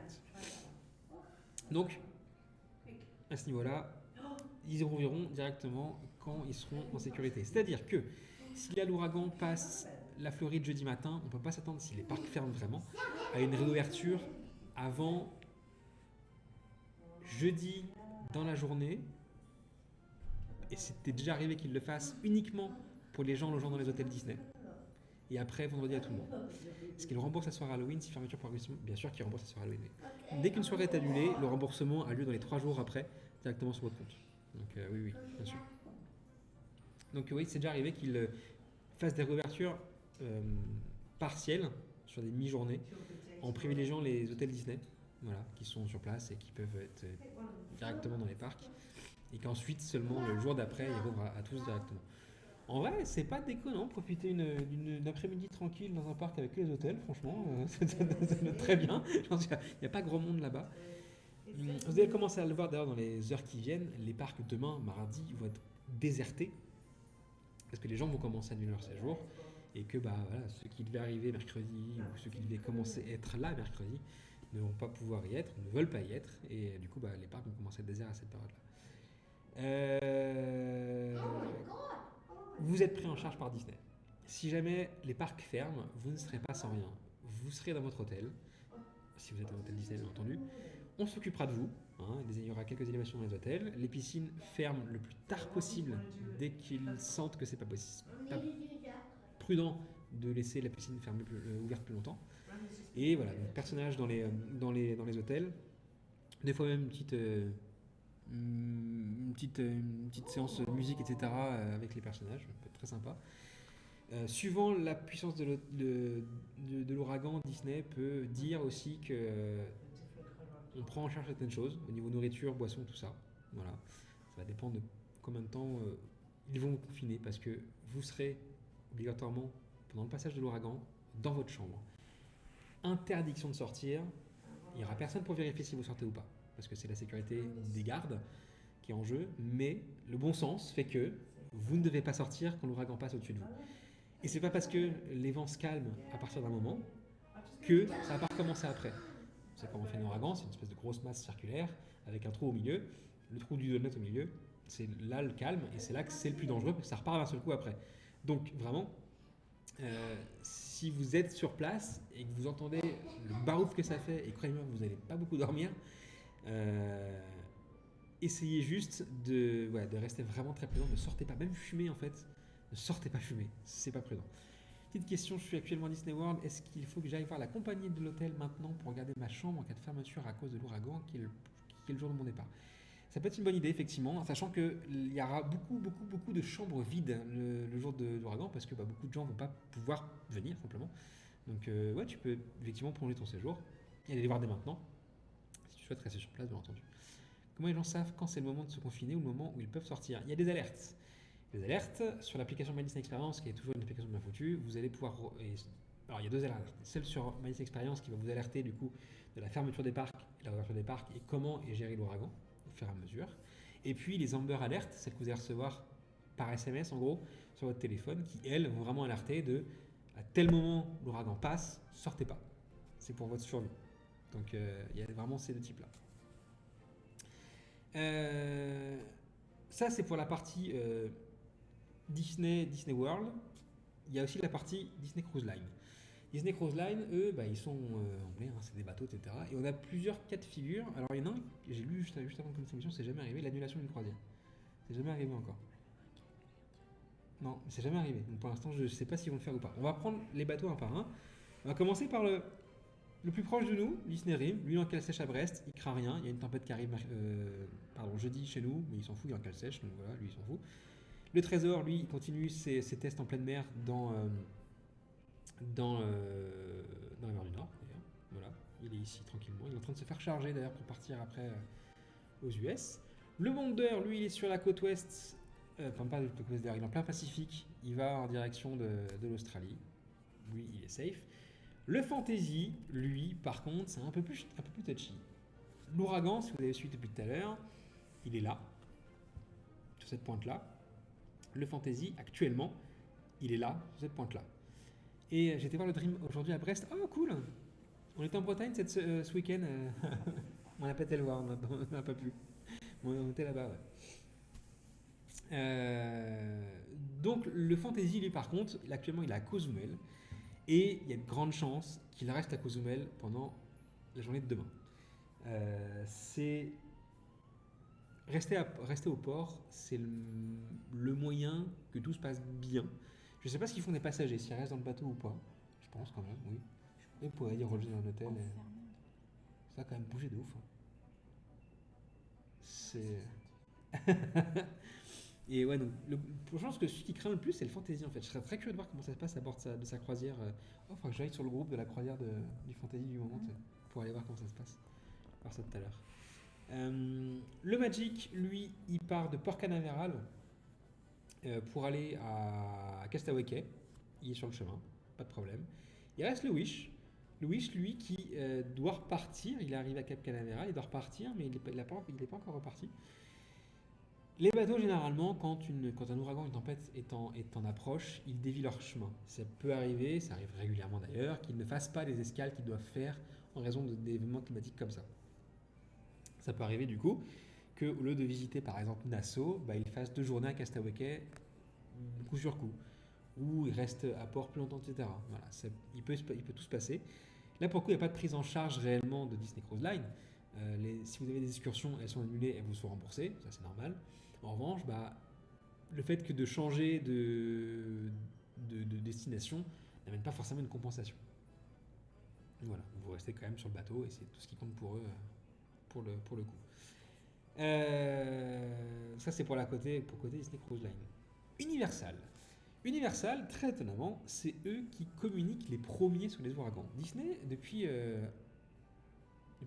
Donc, à ce niveau-là, ils rouvriront directement quand ils seront en sécurité. C'est-à-dire que si l'ouragan passe la Floride jeudi matin, on ne peut pas s'attendre, si les parcs ferment vraiment, à une réouverture avant jeudi dans la journée. Et c'était déjà arrivé qu'ils le fassent uniquement pour les gens logeant dans les hôtels Disney. Et après, vendredi à tout le monde. Est-ce qu'il rembourse la soirée Halloween si fermeture pour agression? Bien sûr qu'il rembourse la soirée Halloween. Dès qu'une soirée est annulée, le remboursement a lieu dans les 3 jours après, directement sur votre compte. Donc oui, bien sûr. Donc oui, c'est déjà arrivé qu'il fasse des réouvertures partielles sur des mi-journées en privilégiant les hôtels Disney, voilà, qui sont sur place et qui peuvent être directement dans les parcs, et qu'ensuite seulement le jour d'après ils rouvrent à tous directement. En vrai, c'est pas déconnant, profiter d'une après-midi tranquille dans un parc avec les hôtels, franchement, ça donne très bien. Je pense qu'il n'y a pas grand monde là-bas. Vous allez commencer à le voir d'ailleurs dans les heures qui viennent, les parcs demain, mardi, vont être désertés, parce que les gens vont commencer à annuler leur séjour, et que voilà, ceux qui devaient arriver mercredi ou ceux qui devaient commencer à être là mercredi ne vont pas pouvoir y être, ne veulent pas y être, et du coup les parcs vont commencer à être déserts à cette période-là. Vous êtes pris en charge par Disney. Si jamais les parcs ferment, vous ne serez pas sans rien. Vous serez dans votre hôtel, si vous êtes un hôtel Disney bien entendu. On s'occupera de vous. Il y aura quelques élévations dans les hôtels. Les piscines ferment le plus tard possible dès qu'ils sentent que c'est pas possible. Pas prudent de laisser la piscine ouverte plus longtemps. Et voilà, donc personnage dans les hôtels. Des fois même une petite séance de musique, etc. Avec les personnages, ça peut être très sympa. Suivant la puissance de l'ouragan, Disney peut dire aussi que on prend en charge certaines choses au niveau nourriture, boisson, tout ça. Voilà, ça va dépendre de combien de temps ils vont vous confiner, parce que vous serez obligatoirement pendant le passage de l'ouragan dans votre chambre. Interdiction de sortir. Il n'y aura personne pour vérifier si vous sortez ou pas, parce que c'est la sécurité des gardes qui est en jeu, mais le bon sens fait que vous ne devez pas sortir quand l'ouragan passe au-dessus de vous. Et c'est pas parce que les vents se calment à partir d'un moment que ça va pas recommencer après. C'est quand on fait un ouragan, c'est une espèce de grosse masse circulaire avec un trou au milieu, le trou du donut au milieu, c'est là le calme, et c'est là que c'est le plus dangereux, parce que ça repart d'un seul coup après. Donc vraiment, si vous êtes sur place et que vous entendez le barouf que ça fait, et croyez-moi, vous n'allez pas beaucoup dormir, essayez juste de rester vraiment très prudent. Ne sortez pas, même fumer en fait, ne sortez pas fumer, c'est pas prudent. Petite question, je suis actuellement à Disney World, est-ce qu'il faut que j'aille voir la compagnie de l'hôtel maintenant pour garder ma chambre en cas de fermeture à cause de l'ouragan qui est le jour de mon départ? Ça peut être une bonne idée effectivement, sachant qu'il y aura beaucoup de chambres vides le jour de l'ouragan, parce que beaucoup de gens ne vont pas pouvoir venir simplement. Donc tu peux effectivement prolonger ton séjour et aller les voir dès maintenant, si tu souhaites rester sur place bien entendu. Comment les gens savent quand c'est le moment de se confiner ou le moment où ils peuvent sortir? Il y a des alertes. Les alertes sur l'application My Disney Experience, qui est toujours une application bien foutue, vous allez pouvoir. Alors il y a deux alertes. Celle sur My Disney Experience qui va vous alerter du coup de la fermeture des parcs et la réouverture des parcs et comment est géré l'ouragan au fur et à mesure. Et puis les Amber Alerts, celles que vous allez recevoir par SMS en gros sur votre téléphone, qui elles vont vraiment alerter de à tel moment l'ouragan passe, sortez pas. C'est pour votre survie. Donc il y a vraiment ces deux types-là. Ça c'est pour la partie Disney World. Il y a aussi la partie Disney Cruise Line. Disney Cruise Line, eux, ils sont anglais, c'est des bateaux, etc. Et on a plusieurs cas de figure. Alors il y en a un que j'ai lu juste avant de commencer l'émission, c'est jamais arrivé, l'annulation d'une croisière. C'est jamais arrivé encore. Non, c'est jamais arrivé. Donc pour l'instant, je ne sais pas s'ils vont le faire ou pas. On va prendre les bateaux un par un. On va commencer par le plus proche de nous, Disney Rim. Lui, en cale sèche à Brest, il craint rien. Il y a une tempête qui arrive jeudi chez nous, mais il s'en fout, il est en cale sèche, donc voilà, lui, il s'en fout. Le Trésor, lui, il continue ses tests en pleine mer dans la mer du Nord, d'ailleurs. Voilà, il est ici tranquillement. Il est en train de se faire charger, d'ailleurs, pour partir après aux US. Le Wonder, lui, il est sur la côte ouest, pas de la côte ouest, d'ailleurs, il est en plein Pacifique. Il va en direction de l'Australie. Lui, il est safe. Le Fantasy, lui, par contre, c'est un peu plus touchy. L'ouragan, si vous avez suivi depuis tout à l'heure, il est là, sur cette pointe-là. Le Fantasy, actuellement, il est là, sur cette pointe-là. Et j'étais voir le Dream aujourd'hui à Brest. Oh, cool! On était en Bretagne ce week-end. On n'a pas été le voir, on n'a pas pu. On était là-bas, ouais. Donc, le Fantasy, lui, par contre, actuellement, il est à Cozumel. Et il y a de grandes chances qu'il reste à Cozumel pendant la journée de demain. Rester au port, c'est le moyen que tout se passe bien. Je ne sais pas s'ils font des passagers, s'ils restent dans le bateau ou pas. Je pense quand même, oui. Ils pourraient y reloger dans un hôtel. Ça a quand même bougé de ouf. C'est. Et ouais, donc, je pense que celui qui craint le plus, c'est le Fantasy en fait. Je serais très curieux de voir comment ça se passe à bord de sa croisière. Il faudra que j'aille sur le groupe de la croisière du Fantasy du moment pour aller voir comment ça se passe. On va voir ça tout à l'heure. Le Magic, lui, il part de Port Canaveral pour aller à Castaway Cay. Il est sur le chemin, pas de problème. Il reste le Wish. Le Wish, lui, qui doit repartir. Il arrive à Cap Canaveral, il doit repartir, mais il n'est pas encore reparti. Les bateaux, généralement, quand un ouragan, une tempête est en approche, ils dévient leur chemin. Ça peut arriver, ça arrive régulièrement d'ailleurs, qu'ils ne fassent pas les escales qu'ils doivent faire en raison d'événements climatiques comme ça. Ça peut arriver du coup qu'au lieu de visiter par exemple Nassau, bah, ils fassent 2 journées à Castaway Cay, coup sur coup. Ou ils restent à port plus longtemps, etc. Voilà, il peut tout se passer. Là, pour le coup, il n'y a pas de prise en charge réellement de Disney Cruise Line. Si vous avez des excursions, elles sont annulées, elles vous sont remboursées, ça c'est normal. En revanche, bah, le fait que de changer de destination n'amène pas forcément une compensation. Voilà, vous restez quand même sur le bateau et c'est tout ce qui compte pour eux, pour le coup. Ça c'est pour côté Disney Cruise Line. Universal. Universal, très étonnamment, c'est eux qui communiquent les premiers sur les ouragans. Disney, depuis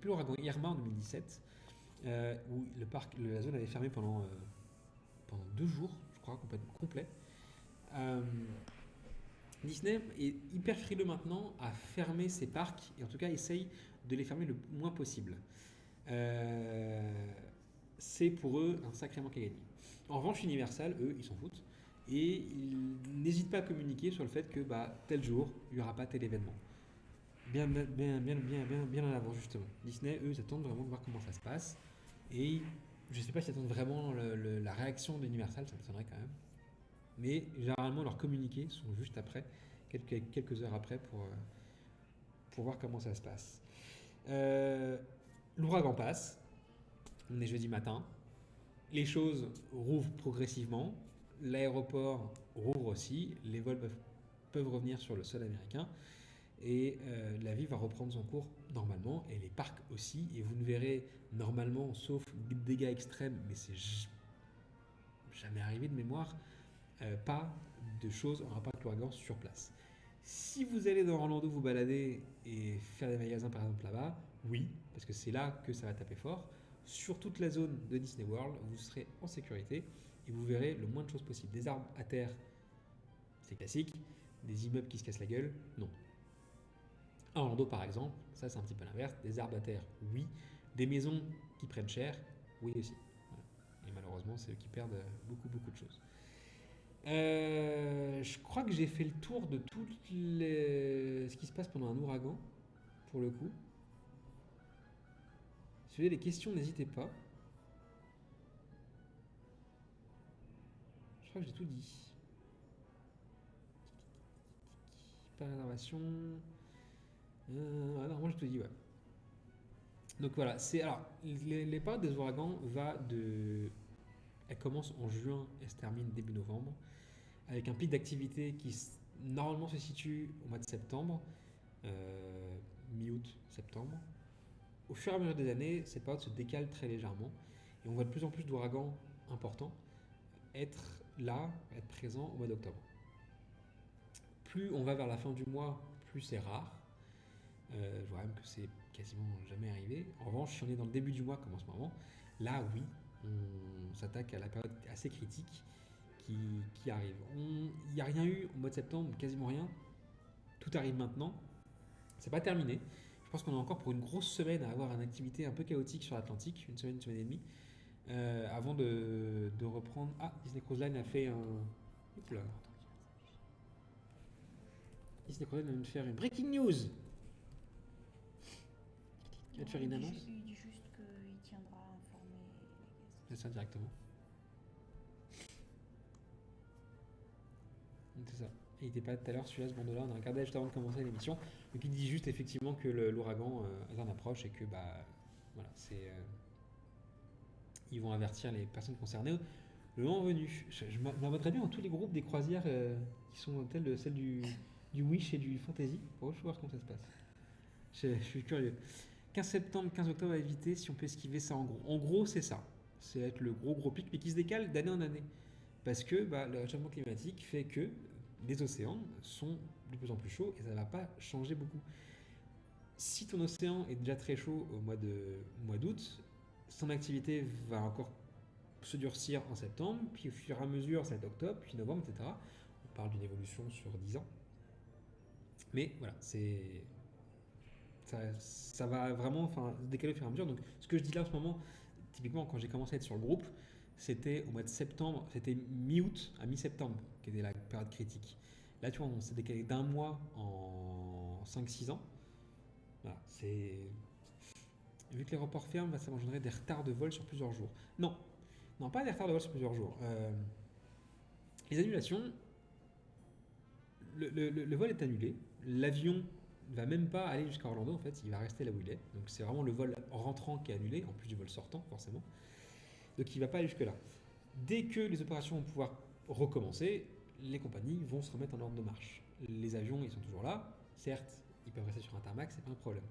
l'ouragan Irma en 2017, où la zone avait fermé pendant 2 jours, je crois, complètement complet. euh, Disney est hyper frileux maintenant à fermer ses parcs, et en tout cas essaye de les fermer le moins possible. Euh, c'est pour eux un sacré manque à gagner. En revanche, Universal, eux, ils s'en foutent. Et ils n'hésitent pas à communiquer sur le fait que tel jour, il n'y aura pas tel événement. Bien en avant, justement. Disney, eux, ils attendent vraiment de voir comment ça se passe. Et je ne sais pas s'ils attendent vraiment la réaction d'Universal, ça m'étonnerait quand même. Mais généralement, leurs communiqués sont juste après, quelques heures après, pour voir comment ça se passe. Euh, L'ouragan passe, on est jeudi matin, les choses rouvrent progressivement, l'aéroport rouvre aussi, les vols peuvent revenir sur le sol américain et la vie va reprendre son cours normalement et les parcs aussi. Et vous ne verrez normalement, sauf dégâts extrêmes, mais c'est jamais arrivé de mémoire, pas de choses en rapport avec l'ouragan sur place. Si vous allez dans Orlando vous balader et faire des magasins par exemple là-bas, oui, parce que c'est là que ça va taper fort. Sur toute la zone de Disney World, vous serez en sécurité et vous verrez le moins de choses possible. Des arbres à terre, c'est classique. Des immeubles qui se cassent la gueule, non. À Orlando par exemple, ça c'est un petit peu l'inverse. Des arbres à terre, oui. Des maisons qui prennent cher, oui aussi. Voilà. Et malheureusement, c'est eux qui perdent beaucoup de choses. Je crois que j'ai fait le tour de ce qui se passe pendant un ouragan, pour le coup. Si vous avez des questions, n'hésitez pas. Je crois que j'ai tout dit. Pas réservation. Non, j'ai tout dit, ouais. Donc voilà, alors les périodes des ouragans elle commence en juin et se termine début novembre, avec un pic d'activité qui normalement se situe au mois de septembre, mi-août, septembre. Au fur et à mesure des années, cette période se décale très légèrement et on voit de plus en plus d'ouragans importants être présents au mois d'octobre. Plus on va vers la fin du mois, plus c'est rare. Je vois même que c'est quasiment jamais arrivé. En revanche, si on est dans le début du mois, comme en ce moment, là oui, on s'attaque à la période assez critique qui arrive. Il n'y a rien eu au mois de septembre, quasiment rien. Tout arrive maintenant. C'est pas terminé. Je pense qu'on est encore pour une grosse semaine à avoir une activité un peu chaotique sur l'Atlantique, une semaine et demie, avant de reprendre. Ah, Disney Cruise Line a fait un. Oula. Disney Cruise Line vient de faire une breaking news. Il vient de faire une annonce. Il dit juste qu'il tiendra informé les guests. C'est ça directement. C'est ça. Il n'était pas tout à l'heure celui-là, ce bandeau-là, on a regardé juste avant de commencer l'émission. Donc il dit juste effectivement que l'ouragan est en approche et que voilà, ils vont avertir les personnes concernées le moment venu. Je m'abonnerais bien dans tous les groupes des croisières qui sont telles de celles du Wish et du Fantasy pour voir comment ça se passe. Je suis curieux. 15 septembre, 15 octobre à éviter si on peut esquiver ça en gros. En gros, c'est ça. C'est être le gros pic, mais qui se décale d'année en année. Parce que le réchauffement climatique fait que les océans sont de plus en plus chauds et ça ne va pas changer beaucoup. Si ton océan est déjà très chaud au mois d'août, son activité va encore se durcir en septembre, puis au fur et à mesure, ça va être octobre, puis novembre, etc. On parle d'une évolution sur 10 ans. Mais voilà, ça va vraiment se décaler au fur et à mesure. Donc ce que je dis là en ce moment, typiquement quand j'ai commencé à être sur le groupe, c'était au mois de septembre, c'était mi-août à mi-septembre qui était la période critique. Là, tu vois, on s'est décalé d'un mois en 5-6 ans. Voilà, vu que l'aéroport ferme, ça engendrer des retards de vol sur plusieurs jours. Non, non, pas des retards de vol sur plusieurs jours. Les annulations, le vol est annulé. L'avion ne va même pas aller jusqu'à Orlando, en fait, il va rester là où il est. Donc c'est vraiment le vol rentrant qui est annulé, en plus du vol sortant, forcément. Donc il ne va pas aller jusque-là. Dès que les opérations vont pouvoir recommencer, les compagnies vont se remettre en ordre de marche. Les avions, ils sont toujours là. Certes, ils peuvent rester sur un tarmac, c'est pas un problème.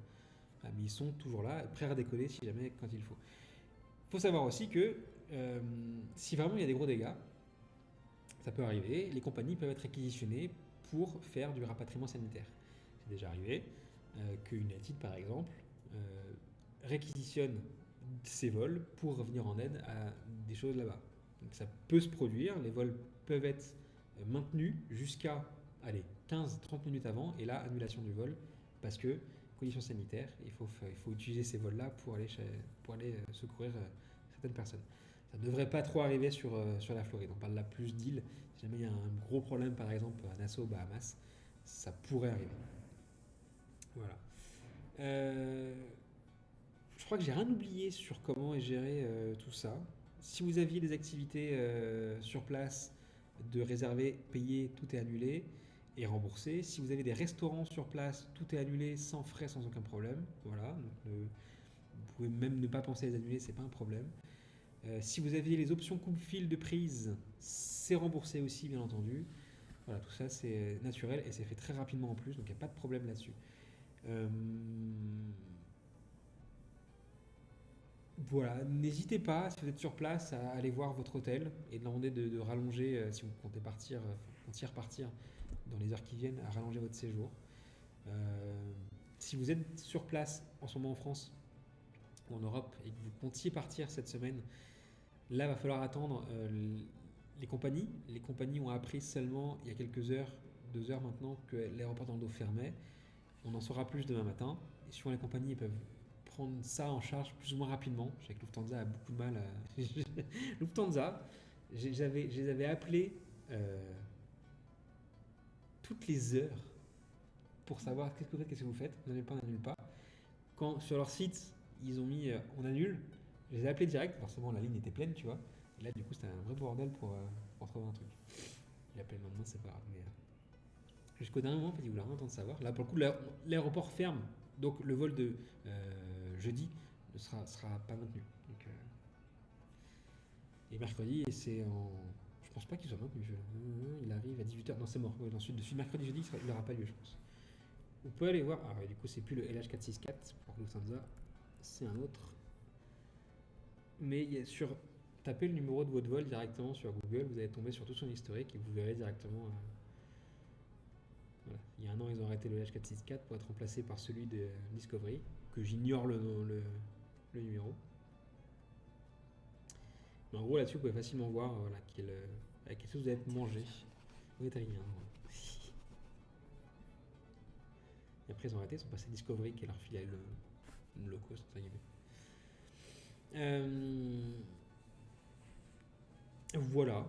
Mais ils sont toujours là, prêts à décoller si jamais quand il faut. Il faut savoir aussi que si vraiment il y a des gros dégâts, ça peut arriver, les compagnies peuvent être réquisitionnées pour faire du rapatriement sanitaire. C'est déjà arrivé que United, par exemple, réquisitionne ces vols pour revenir en aide à des choses là-bas. Donc ça peut se produire, les vols peuvent être maintenus jusqu'à 15-30 minutes avant, et là, annulation du vol, parce que conditions sanitaires, il faut utiliser ces vols-là pour aller secourir certaines personnes. Ça ne devrait pas trop arriver sur la Floride. On parle là plus d'îles. Si jamais il y a un gros problème, par exemple à Nassau, Bahamas, ça pourrait arriver. Voilà. Je crois que j'ai rien oublié sur comment est géré tout ça. Si vous aviez des activités sur place, de réserver, payer, tout est annulé et remboursé. Si vous avez des restaurants sur place, tout est annulé sans frais, sans aucun problème. Voilà. Donc, vous pouvez même ne pas penser à les annuler, c'est pas un problème. Si vous aviez les options coupe-fil de prise, c'est remboursé aussi, bien entendu. Voilà, tout ça c'est naturel et c'est fait très rapidement en plus, donc il n'y a pas de problème là-dessus. Voilà, n'hésitez pas, si vous êtes sur place, à aller voir votre hôtel et de demander de rallonger, si vous comptez repartir dans les heures qui viennent, à rallonger votre séjour. Si vous êtes sur place en ce moment en France ou en Europe et que vous comptiez partir cette semaine, là, il va falloir attendre les compagnies. Les compagnies ont appris seulement il y a quelques heures, 2 heures maintenant, que l'aéroport d'Orlando fermait. On en saura plus demain matin. Et suivant les compagnies, ils peuvent prendre ça en charge plus ou moins rapidement. Je sais que Lufthansa a beaucoup de mal à... Lufthansa, je les avais appelés toutes les heures pour savoir qu'est-ce que vous faites, qu'est-ce que vous faites. On n'annule pas, on n'annule pas. Quand sur leur site, ils ont mis on annule, je les ai appelés direct. Forcément, la ligne était pleine, tu vois. Et là, du coup, c'était un vrai bordel pour trouver un truc. Il appelle maintenant, c'est pas grave. Mais, jusqu'au dernier moment, en fait, il voulait rien entendre savoir. Là, pour le coup, l'aéroport ferme. Donc, le vol de jeudi ne sera pas maintenu. Donc, et mercredi, et c'est en. Je pense pas qu'il soit maintenu. Il arrive à 18h. Non, c'est mort. Ouais, ensuite, de mercredi, jeudi, il n'aura pas lieu, je pense. Vous pouvez aller voir. Ah, ouais, du coup, c'est plus le LH464 pour Lufthansa. C'est un autre. Mais tapez le numéro de votre vol directement sur Google, vous allez tomber sur tout son historique et vous verrez directement. Voilà. Il y a un an, ils ont arrêté le LH464 pour être remplacé par celui de Discovery, que j'ignore le numéro. Mais en gros, là-dessus, vous pouvez facilement voir avec quelle chose vous allez être mangé. Végétarien. Et après, ils ont arrêté, ils sont passés Discovery, qui est leur filiale low cost, entre guillemets. Voilà.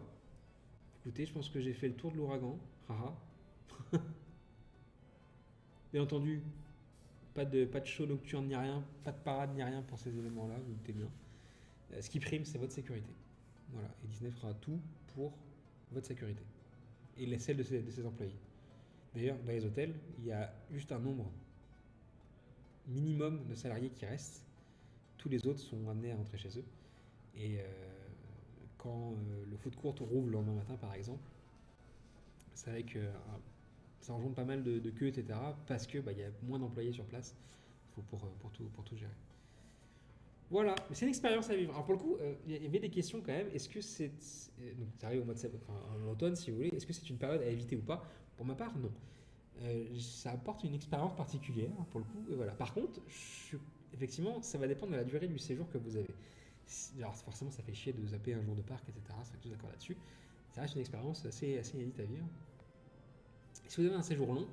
Écoutez, je pense que j'ai fait le tour de l'ouragan. Haha. Bien entendu, pas de show nocturne ni rien, pas de parade ni rien pour ces événements-là, vous doutez bien. Ce qui prime, c'est votre sécurité. Voilà. Et Disney fera tout pour votre sécurité. Et celle de ses employés. D'ailleurs, dans les hôtels, il y a juste un nombre minimum de salariés qui restent. Tous les autres sont amenés à rentrer chez eux. Et quand le food court rouvre le lendemain matin, par exemple, c'est vrai que ça engendre pas mal de queues, etc. Parce que y a moins d'employés sur place pour tout gérer. Voilà, mais c'est une expérience à vivre. Alors pour le coup, il y avait des questions quand même. Est-ce que donc ça arrive au mois de septembre, en automne si vous voulez. Est-ce que c'est une période à éviter ou pas? Pour ma part, non. Ça apporte une expérience particulière pour le coup. Et voilà. Par contre, effectivement, ça va dépendre de la durée du séjour que vous avez. Alors forcément, ça fait chier de zapper un jour de parc, etc. Ça est tous d'accord là-dessus. Ça reste une expérience assez inédite à vivre. Si vous avez un séjour long,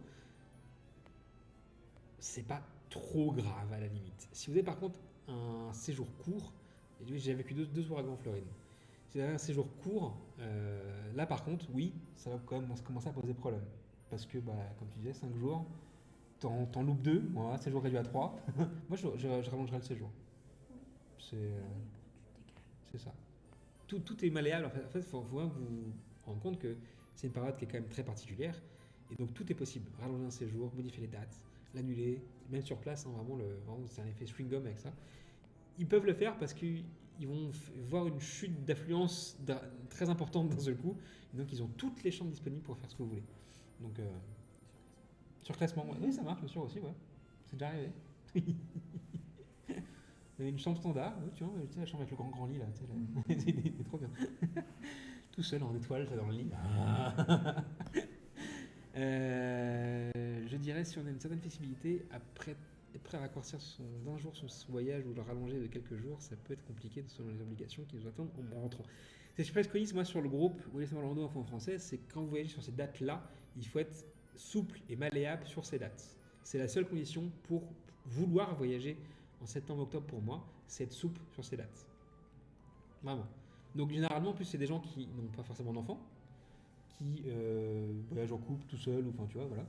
c'est pas trop grave à la limite. Si vous avez par contre un séjour court, j'ai vécu deux ouragans en Floride. Si vous avez un séjour court, là par contre, oui, ça va quand même commencer à poser problème. Parce que, bah, comme tu disais, 5 jours, t'en loupes 2, voilà, séjour réduit à 3. Moi, je rallongerai le séjour. Oui. C'est Ah oui, tu décales. c'est ça. Tout est malléable. En fait, il faut vraiment que vous vous rendre compte que c'est une période qui est quand même très particulière. Et donc, tout est possible. Rallonger un séjour, modifier les dates, l'annuler, même sur place, hein, vraiment, c'est un effet chewing-gum avec ça. Ils peuvent le faire parce qu'ils vont voir une chute d'affluence très importante d'un seul coup. Et donc, ils ont toutes les chambres disponibles pour faire ce que vous voulez. Donc, surclassement, ouais. Oui, ça marche, bien sûr aussi, ouais. C'est déjà arrivé. Il y avait une chambre standard, oui, tu vois, la chambre avec le grand lit là, tu sais, c'est trop bien. Tout seul en étoile, ça dans le lit. Ah. Je dirais si on a une certaine flexibilité, après raccourcir d'un jour son voyage ou le rallonger de quelques jours, ça peut être compliqué selon les obligations qui nous attendent en rentrant. C'est ce que je préconise moi sur le groupe Wallis Orlando en français, c'est que quand vous voyagez sur ces dates-là, il faut être souple et malléable sur ces dates. C'est la seule condition pour vouloir voyager en septembre-octobre pour moi, c'est être souple sur ces dates. Vraiment. Donc généralement, en plus, c'est des gens qui n'ont pas forcément d'enfants, qui voyagent en couple tout seul, ou enfin tu vois, voilà.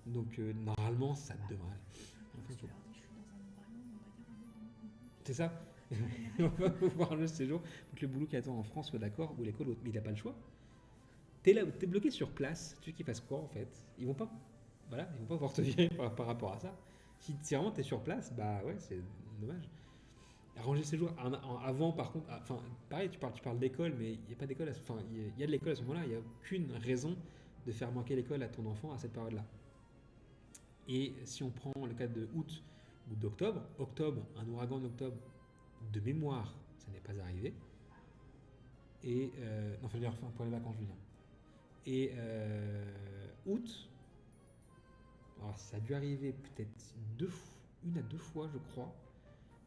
Donc normalement, ça devrait aller. Quand tu leur dis je suis dans un ouragan, on va dire ah non. C'est ça. On va pouvoir le séjour pour que le boulot qui attend en France soit d'accord ou l'école autre. Mais il n'a pas le choix. T'es là, t'es bloqué sur place. Tu veux qu'ils fassent quoi en fait? Ils vont pas, voilà, ils vont pas pouvoir te virer par rapport à ça. Si vraiment t'es sur place, bah ouais, c'est dommage. Arranger le séjour avant, par contre, enfin, pareil, tu parles d'école, mais il n'y a pas d'école, enfin, il y a de l'école à ce moment-là, il n'y a aucune raison de faire manquer l'école à ton enfant à cette période-là. Et si on prend le cas de août ou d'octobre, un ouragan d'octobre, de mémoire, ça n'est pas arrivé. Et, non, faut dire, enfin, pour les vacances, je veux dire. Et août, alors ça a dû arriver peut-être une à deux fois, je crois.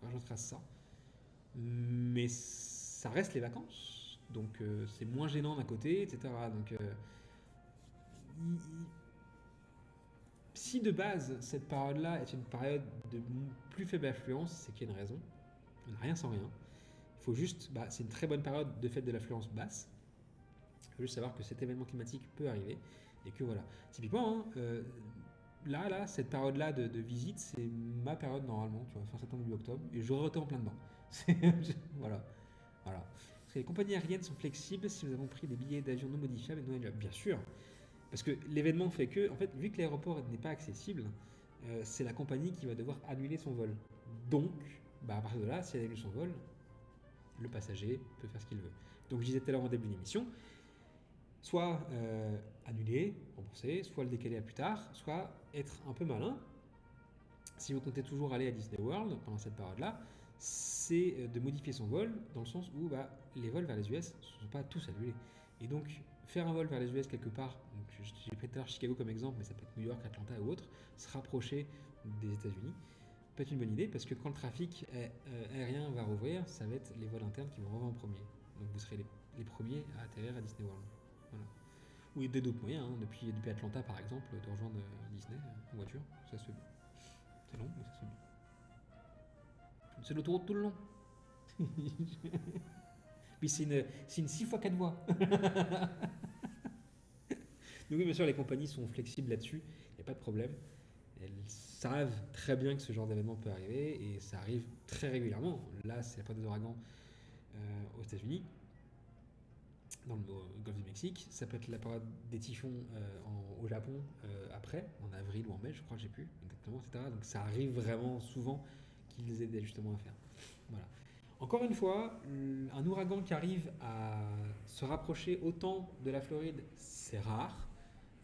Alors, j'en trace ça. Mais ça reste les vacances, donc c'est moins gênant d'un côté, etc. Donc, si de base cette période-là est une période de plus faible affluence, c'est qu'il y a une raison. On n'a rien sans rien. Il faut juste, bah, c'est une très bonne période de fait de l'affluence basse. Il faut juste savoir que cet événement climatique peut arriver et que voilà. Typiquement, hein, là, cette période-là de visite, c'est ma période normalement, tu vois, fin septembre, début octobre, et j'aurais été en plein dedans. Voilà. Voilà. Parce que les compagnies aériennes sont flexibles si nous avons pris des billets d'avion non modifiables et non annulables. Bien sûr. Parce que l'événement fait que, en fait, vu que l'aéroport n'est pas accessible, c'est la compagnie qui va devoir annuler son vol. Donc, bah, à partir de là, si elle annule son vol, le passager peut faire ce qu'il veut. Donc, je disais tout à l'heure en début d'émission, soit annuler, rembourser, soit le décaler à plus tard, soit être un peu malin. Si vous comptez toujours aller à Disney World pendant cette période-là, c'est de modifier son vol dans le sens où bah, les vols vers les US ne sont pas tous annulés. Et donc, faire un vol vers les US quelque part, j'ai pris tout à l'heure Chicago comme exemple, mais ça peut être New York, Atlanta ou autre, se rapprocher des États-Unis, peut être une bonne idée parce que quand le trafic aérien va rouvrir, ça va être les vols internes qui vont rouvrir en premier. Donc, vous serez les premiers à atterrir à Disney World. Voilà. Ou d'autres moyens, hein, depuis Atlanta par exemple, de rejoindre Disney en voiture, ça se fait. C'est long, mais ça se fait. C'est l'autoroute tout le long. Puis c'est une 6x4 voies. Donc oui, bien sûr, les compagnies sont flexibles là-dessus, il n'y a pas de problème. Elles savent très bien que ce genre d'événement peut arriver et ça arrive très régulièrement. Là, c'est la période des ouragans aux États-Unis, dans le golfe du Mexique. Ça peut être la période des typhons au Japon après, en avril ou en mai, je crois, j'ai plus exactement, etc. Donc ça arrive vraiment souvent qu'ils aient des ajustements à faire. Voilà. Encore une fois, un ouragan qui arrive à se rapprocher autant de la Floride, c'est rare.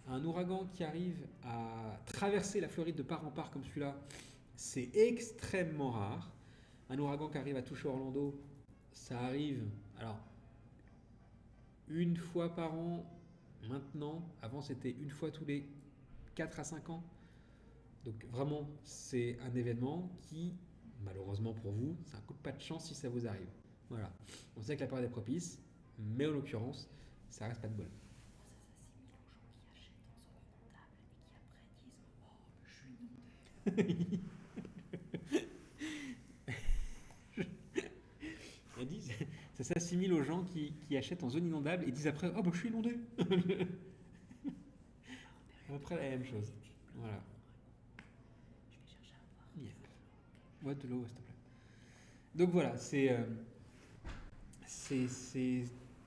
Un ouragan qui arrive à traverser la Floride de part en part comme celui-là, c'est extrêmement rare. Un ouragan qui arrive à toucher Orlando, ça arrive, alors, une fois par an maintenant. Avant, c'était une fois tous les 4 à 5 ans. Donc vraiment, c'est un événement qui, malheureusement pour vous, c'est un coup de pas de chance si ça vous arrive. Voilà. On sait que la période est propice, mais en l'occurrence, ça reste pas de bol. Ça s'assimile aux gens qui achètent en seconde table et qui après disent oh, je suis inondé. Elle dit, ça s'assimile aux gens qui achètent en zone inondable et disent après oh bah je suis inondé. Après la même chose. Voilà. Yep. Ouais, de l'eau, s'il te plaît. Donc voilà, c'est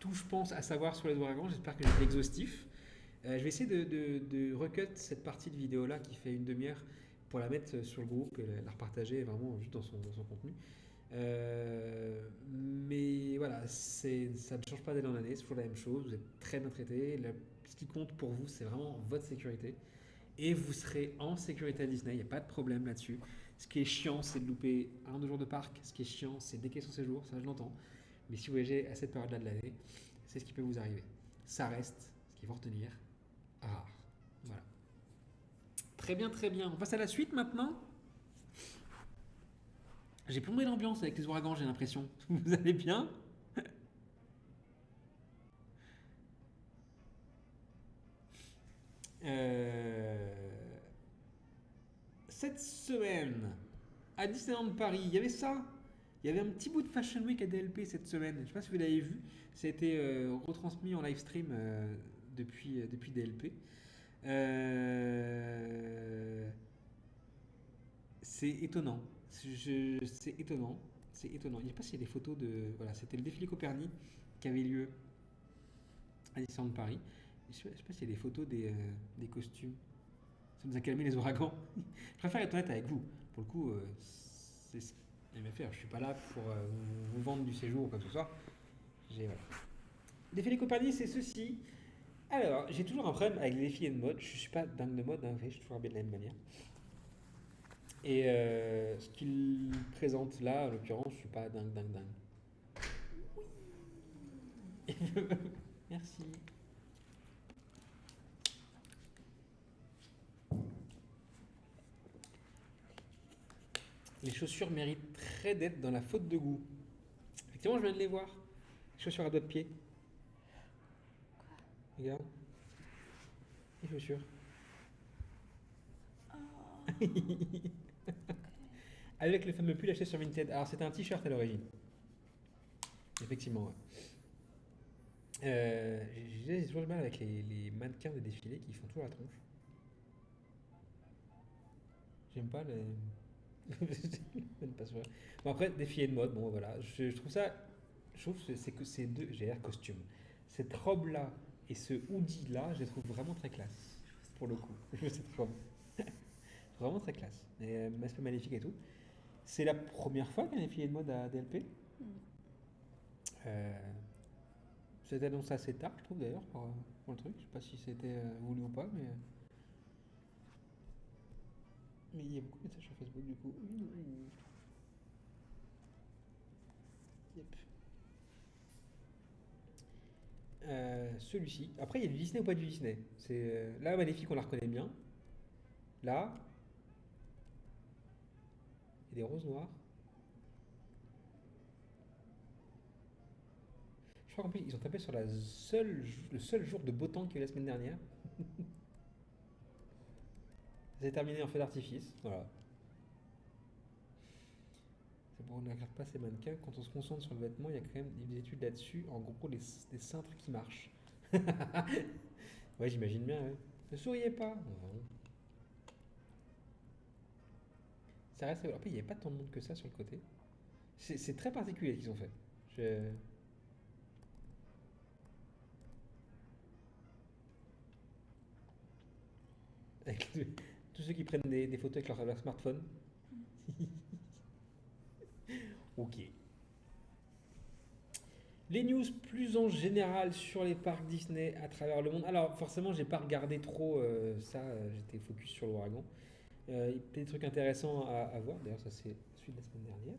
tout, je pense, à savoir sur les ouragans. J'espère que j'ai été exhaustif. Je vais essayer de recut cette partie de vidéo là qui fait une demi-heure pour la mettre sur le groupe et la repartager vraiment juste dans son contenu. Mais voilà, ça ne change pas d'année en année, c'est toujours la même chose. Vous êtes très bien traité. Ce qui compte pour vous, c'est vraiment votre sécurité. Et vous serez en sécurité à Disney, il n'y a pas de problème là-dessus. Ce qui est chiant, c'est de louper 1 ou 2 jours de parc. Ce qui est chiant, c'est de décaler son séjour, ça je l'entends. Mais si vous voyagez à cette période-là de l'année, c'est ce qui peut vous arriver. Ça reste, ce qu'il faut retenir, rare. Voilà. Très bien, très bien. On passe à la suite maintenant. J'ai plombé l'ambiance avec les ouragans, j'ai l'impression. Vous allez bien? Cette semaine, à Disneyland Paris, il y avait ça. Il y avait un petit bout de Fashion Week à DLP cette semaine. Je ne sais pas si vous l'avez vu. Ça a été retransmis en live stream depuis DLP. C'est étonnant. C'est étonnant. C'est étonnant. Je ne sais pas s'il y a des photos de. Voilà, c'était le défilé Copernic qui avait lieu à Disneyland Paris. Je ne sais pas s'il y a des photos des costumes. Ça nous a calmé les ouragans. Je préfère être honnête avec vous. Pour le coup, c'est ce qu'il m'a fait. Je ne suis pas là pour vous vendre du séjour ou quoi que ce soit. Voilà. Défilé Copernic, c'est ceci. Alors, j'ai toujours un problème avec les défilés de mode. Je ne suis pas dingue de mode, hein, je suis toujours habillé de la même manière. Et ce qu'il présente là, en l'occurrence, je ne suis pas dingue. Merci. Les chaussures méritent très d'être dans la faute de goût. Effectivement, je viens de les voir. Les chaussures à doigts de pied. Regarde. Les chaussures. Oh, Avec le fameux pull acheté sur Vinted. Alors, c'était un t-shirt à l'origine. Effectivement, ouais. J'ai toujours du mal avec les mannequins de défilé qui font toujours la tronche. J'aime pas les. J'aime pas ça. Bon, après, défilé de mode, bon voilà. Je trouve ça. Je trouve que c'est que ces deux. J'ai l'air costume. Cette robe-là et ce hoodie-là, je les trouve vraiment très classe. Pour le coup. Je veux cette robe. Vraiment très classe. Et aspect magnifique et tout. C'est la première fois qu'il y a un défilé de mode à DLP. C'était annoncé assez tard, je trouve d'ailleurs, pour le truc. Je sais pas si c'était voulu ou pas, mais il y a beaucoup de messages sur Facebook du coup. Yep. Celui-ci. Après, il y a du Disney ou pas du Disney. Là, Maléfique, on la reconnaît bien. Là, il y a des roses noires. Je crois qu'en plus, ils ont tapé sur le seul jour de beau temps qu'il y a eu la semaine dernière. Ça s'est terminé en feu d'artifice. Voilà. C'est bon, on ne regarde pas ces mannequins. Quand on se concentre sur le vêtement, il y a quand même des études là-dessus. En gros, des cintres qui marchent. Ouais, j'imagine bien. Ouais. Ne souriez pas. Non. Ça reste. Après, il n'y avait pas tant de monde que ça sur le côté. C'est très particulier ce qu'ils ont fait. Avec tous ceux qui prennent des photos avec leur smartphone. Ok. Les news plus en général sur les parcs Disney à travers le monde. Alors forcément, j'ai pas regardé trop ça. J'étais focus sur l'ouragan. Il y a peut-être des trucs intéressants à voir. D'ailleurs, ça c'est celui de la semaine dernière.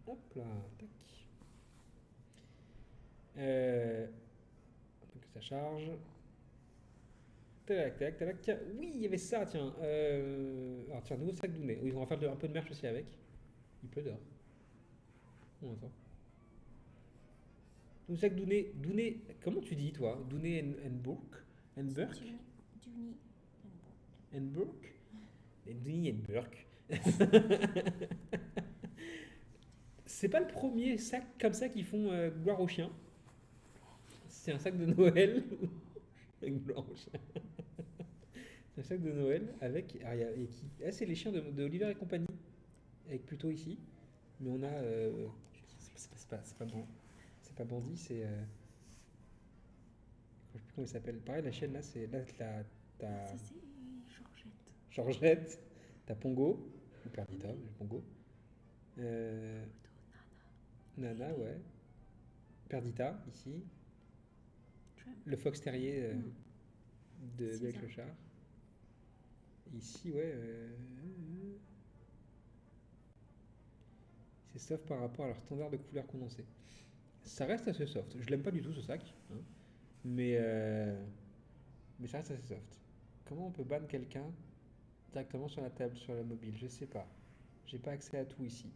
Hop là, tac. Attends que ça charge. Tac, tac, tac, tac. Oui, il y avait ça, tiens. Alors tiens, nouveau sac Dounet. Oui, on va faire un peu de merch aussi avec. Il pleut dehors. On entend. Nouveau sac Dounet. Dounet, comment tu dis toi? Dounet and Burke? And Burke? Dooney And Burke? Dounet and Burke. C'est pas le premier sac comme ça qu'ils font gloire aux chiens. C'est un sac de Noël. Gloire aux chiens. C'est un sac de Noël avec. Alors, c'est les chiens de Oliver et compagnie. Avec Pluto ici. Mais on a. C'est pas bon. C'est pas Bandit, c'est. Je sais plus comment il s'appelle. Pareil, la chienne là, c'est. Là, t'as Ça, c'est Georgette. Georgette, t'as Pongo, ou Perdita, mais Pongo. Euh, Nana, ouais. Perdita, ici. Trump. Le fox terrier de C'est Belle ça. Clochard. Ici, ouais. C'est soft par rapport à leur standard de couleur condensée. Ça reste assez soft. Je l'aime pas du tout ce sac, hein, mais, mais ça reste assez soft. Comment on peut ban quelqu'un directement sur la table, sur la mobile? Je sais pas. J'ai pas accès à tout ici.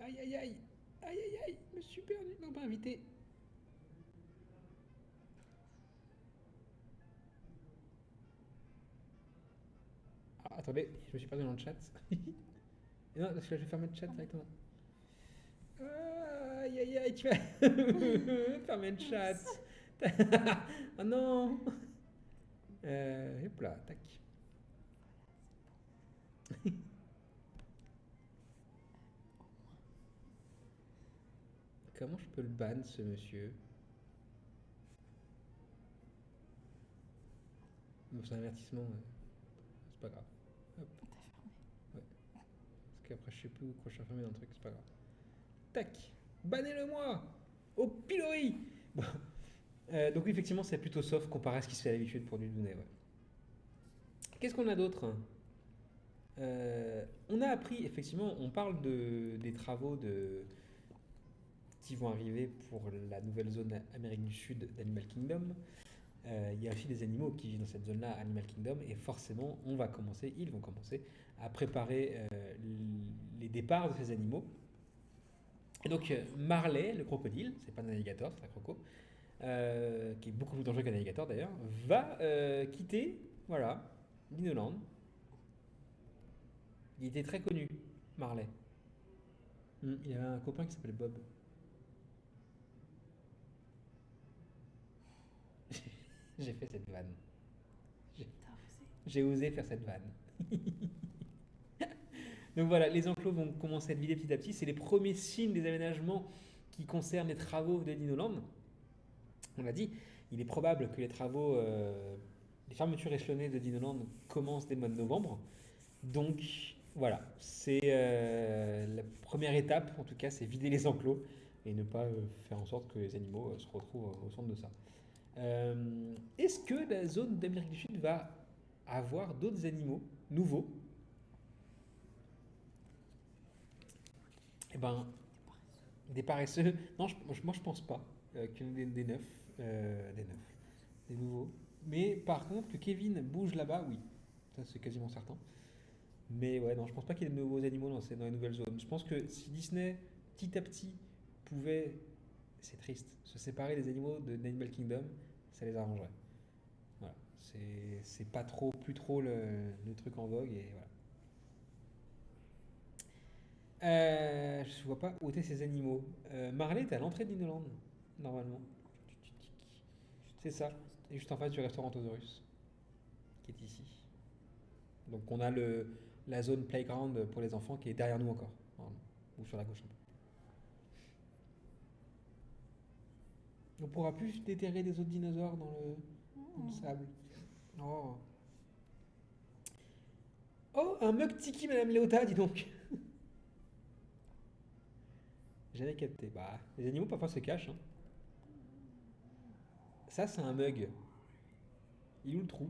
Aïe aïe aïe! Aïe aïe aïe! Je me suis perdu! Non, pas invité! Ah, attendez, je me suis perdu dans le chat. Non, parce que je vais fermer le chat directement. Aïe aïe aïe, tu vas fermer le chat! Oh non! Hop là, tac. Comment je peux le ban ce monsieur? Bon, c'est un avertissement, c'est pas grave. Hop, ouais. Parce qu'après je sais plus quand je suis enfermé dans le truc, c'est pas grave. Tac! Bannez-le moi! Au pilori! Bon. Donc oui, effectivement, c'est plutôt soft comparé à ce qui se fait d'habitude pour du Dunay, ouais. Qu'est-ce qu'on a d'autre? On a appris, effectivement, on parle des travaux qui vont arriver pour la nouvelle zone Amérique du Sud d'Animal Kingdom. Il y a aussi des animaux qui vivent dans cette zone-là, Animal Kingdom, et forcément, ils vont commencer à préparer les départs de ces animaux. Et donc, Marley, le crocodile, c'est pas un alligator, c'est un croco, qui est beaucoup plus dangereux qu'un alligator d'ailleurs, va quitter, voilà, Dinoland. Il était très connu, Marley. Il avait un copain qui s'appelait Bob. J'ai fait cette vanne. T'as osé. J'ai osé faire cette vanne. Donc voilà, les enclos vont commencer à être vidés petit à petit. C'est les premiers signes des aménagements qui concernent les travaux de Dinoland. On l'a dit, il est probable que les fermetures échelonnées de Dinoland commencent dès le mois de novembre. Donc voilà, c'est la première étape, en tout cas, c'est vider les enclos et ne pas faire en sorte que les animaux se retrouvent au centre de ça. Est-ce que la zone d'Amérique du Sud va avoir d'autres animaux nouveaux? Eh ben, des paresseux. Non, moi je pense pas qu'il y en ait des neufs. Des nouveaux. Mais par contre, que Kevin bouge là-bas, oui. Ça, c'est quasiment certain. Mais ouais, non, je pense pas qu'il y ait de nouveaux animaux dans les nouvelles zones. Je pense que si Disney, petit à petit, pouvait, c'est triste, se séparer des animaux d'Animal Kingdom, ça les arrangerait. Voilà. C'est pas trop, plus trop le truc en vogue et voilà. Je vois pas où étaient ces animaux. Marley est à l'entrée de Dinoland, normalement. C'est ça. Et juste en face du restaurant Tosaurus, qui est ici. Donc on a la zone playground pour les enfants qui est derrière nous encore. Normalement. Ou sur la gauche un peu. On pourra plus déterrer des autres dinosaures dans le sable. Oh. Oh, un mug tiki, Madame Léota, dis donc. J'avais capté. Bah, les animaux parfois se cachent, hein. Ça, c'est un mug. Il est où le trou?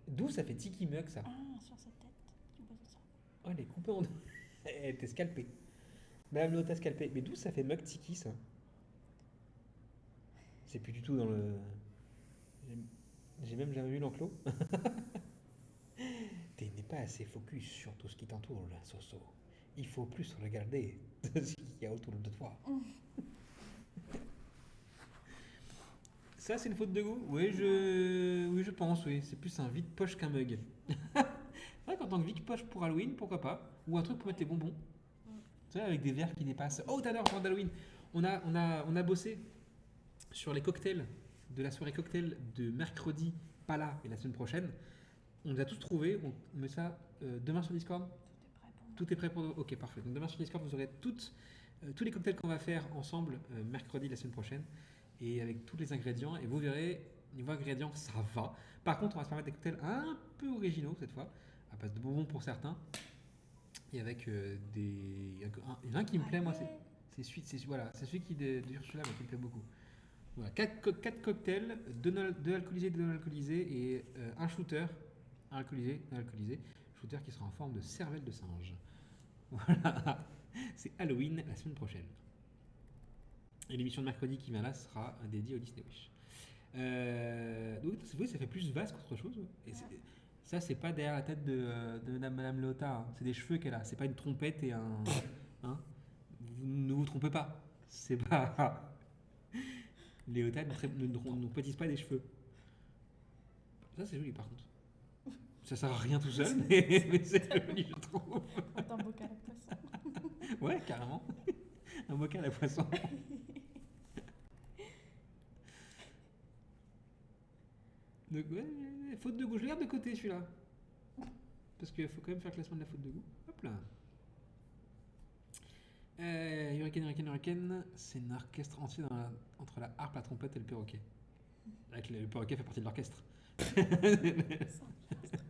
D'où ça fait tiki mug, ça? Ah, sur sa tête. Tu vois ça. Oh, elle est coupée en deux. Elle était scalpée. Madame Léota scalpée. Mais d'où ça fait mug tiki, ça? C'est plus du tout dans le. J'ai même jamais vu l'enclos. Tu n'es pas assez focus sur tout ce qui t'entoure, là, Soso. Il faut plus regarder ce qu'il y a autour de toi. Ça, c'est une faute de goût? Oui, oui, je pense, oui. C'est plus un vide-poche qu'un mug. C'est vrai qu'en tant que vide-poche pour Halloween, pourquoi pas? Ou un truc pour mettre les bonbons. Tu sais, avec des verres qui dépassent. Oh, tout à l'heure, pendant Halloween, on a bossé sur les cocktails de la soirée cocktail de mercredi, pas là, mais la semaine prochaine. On les a tous trouvés. On met ça demain sur Discord. Tout est prêt pour Tout est prêt pour. Ok, parfait. Donc demain sur Discord, vous aurez tous les cocktails qu'on va faire ensemble mercredi la semaine prochaine et avec tous les ingrédients. Et vous verrez, niveau ingrédients, ça va. Par contre, on va se permettre des cocktails un peu originaux cette fois, à base de bonbons pour certains et avec des. Il y en a un qui me plaît, moi, c'est celui qui de Ursula, mais qui me plaît beaucoup. Voilà, 4 cocktails, 2 alcoolisés, 2 non alcoolisés et un shooter, un alcoolisé, non alcoolisé, shooter qui sera en forme de cervelle de singe. Voilà, c'est Halloween la semaine prochaine. Et l'émission de mercredi qui vient là sera dédiée au Disney Wish. Donc vous voyez, ça fait plus vaste qu'autre chose. Et ça, c'est pas derrière la tête de Madame Léotard, hein. C'est des cheveux qu'elle a. C'est pas une trompette et un. Hein, ne vous trompez pas. C'est pas. Léotard ne pâtisse pas des cheveux. Ça, c'est joli par contre. Ça sert à rien tout seul, mais c'est joli, je trouve. un bocal à poisson. Ouais, carrément. Un bocal à poisson. Donc, ouais, faute de goût. Je le garde de côté celui-là. Parce qu'il faut quand même faire le classement de la faute de goût. Hop là. Hurricane, c'est un orchestre entier entre la harpe, la trompette et le perroquet. Avec le perroquet fait partie de l'orchestre.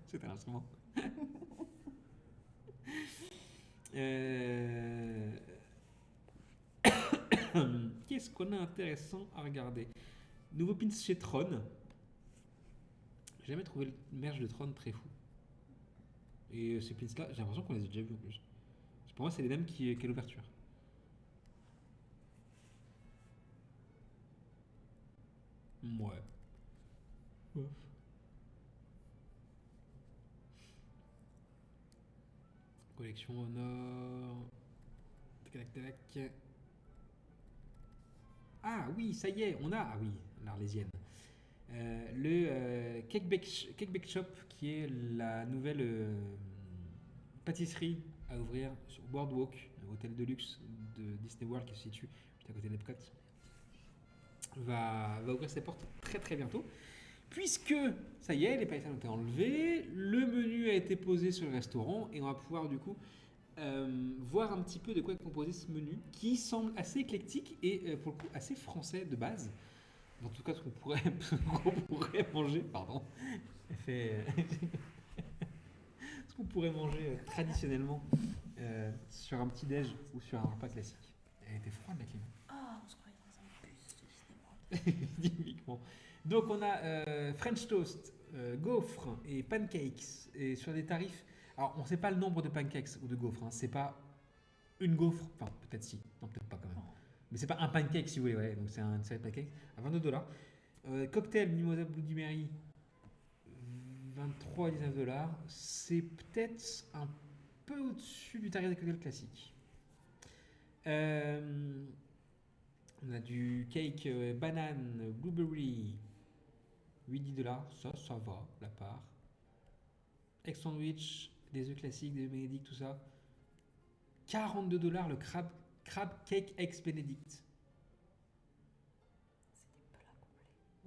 C'est un instrument. Qu'est-ce qu'on a intéressant à regarder? Nouveau pins chez Tron. J'ai jamais trouvé le merge de Tron très fou. Et ces pins-là, j'ai l'impression qu'on les a déjà vus en plus. Pour moi, c'est les mêmes qu'à l'ouverture. Ouais. Ouf. Collection Honor. Tac, tac, tac. Ah oui, ça y est, on a. Ah oui, l'Arlésienne. Le Cake Bake Shop, qui est la nouvelle pâtisserie à ouvrir sur Boardwalk, hôtel de luxe de Disney World qui se situe juste à côté d'Epcot, va ouvrir ses portes très très bientôt. Puisque, ça y est, les pailletines ont été enlevées, le menu a été posé sur le restaurant et on va pouvoir du coup voir un petit peu de quoi est composé ce menu qui semble assez éclectique et pour le coup assez français de base. En tout cas, ce qu'on pourrait manger, pardon, ce qu'on pourrait manger traditionnellement sur un petit déj ou sur un repas classique. Elle était froide la clim. Ah, on se croyait dans un bus de Disney World. Typiquement. Donc on a French toast, gaufres et pancakes et sur des tarifs. Alors on ne sait pas le nombre de pancakes ou de gaufres. Hein. C'est pas une gaufre. Enfin peut-être si. Non peut-être pas quand même. Mais c'est pas un pancake si vous voulez. Ouais. Donc c'est un side pancake à $22. Cocktail Mimosa Bloody Mary 23,19$. C'est peut-être un peu au-dessus du tarif des cocktails classiques. On a du cake banane, blueberry, 8-10$, ça va, la part. Egg sandwich, des œufs classiques, des œufs bénédicts, tout ça. $42 le crab cake eggs benedict.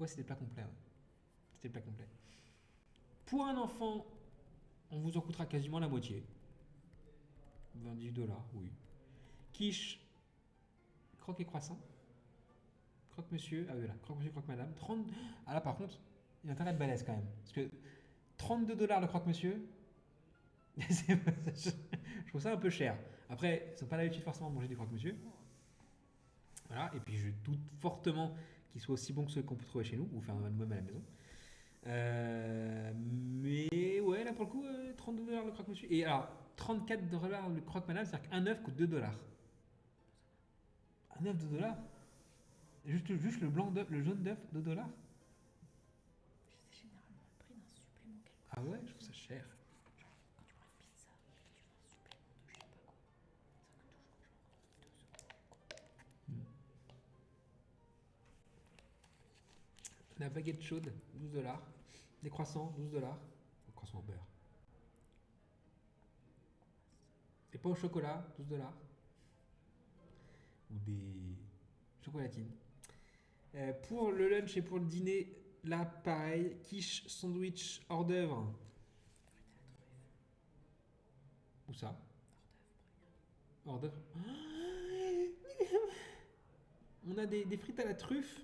C'était plat complet. Ouais, c'était le plat complet. Pour un enfant, on vous en coûtera quasiment la moitié. $28, oui. Quiche, croque et croissant. Croque monsieur, ah oui, voilà, croque monsieur, croque madame. 30. Ah là par contre, il y a intérêt de balèze quand même. Parce que $32 le croque monsieur, je trouve ça un peu cher. Après, ils ne sont pas l'habitude forcément de manger du croque monsieur. Voilà, et puis je doute fortement qu'il soit aussi bon que ceux qu'on peut trouver chez nous, ou faire nous-mêmes à la maison. Mais ouais, là pour le coup, $32 le croque monsieur. Et alors, $34 le croque madame, c'est-à-dire qu'un œuf coûte $2. Un œuf $2? Juste le blanc d'œuf, le jaune d'œuf, $2? C'est généralement le prix d'un supplément quelque Ah ouais, je trouve ça cher. Genre, quand tu prends une pizza et que tu veux un supplément de je sais pas quoi, ça coûte toujours genre 2 €. La baguette chaude, 12 $. Des croissants, 12 $. Croissants au beurre. Des pains au chocolat, 12 $. Ou des chocolatines. Pour le lunch et pour le dîner, là, pareil. Quiche, sandwich, hors d'œuvre. Où ça? Hors d'œuvre. On a des frites à la truffe.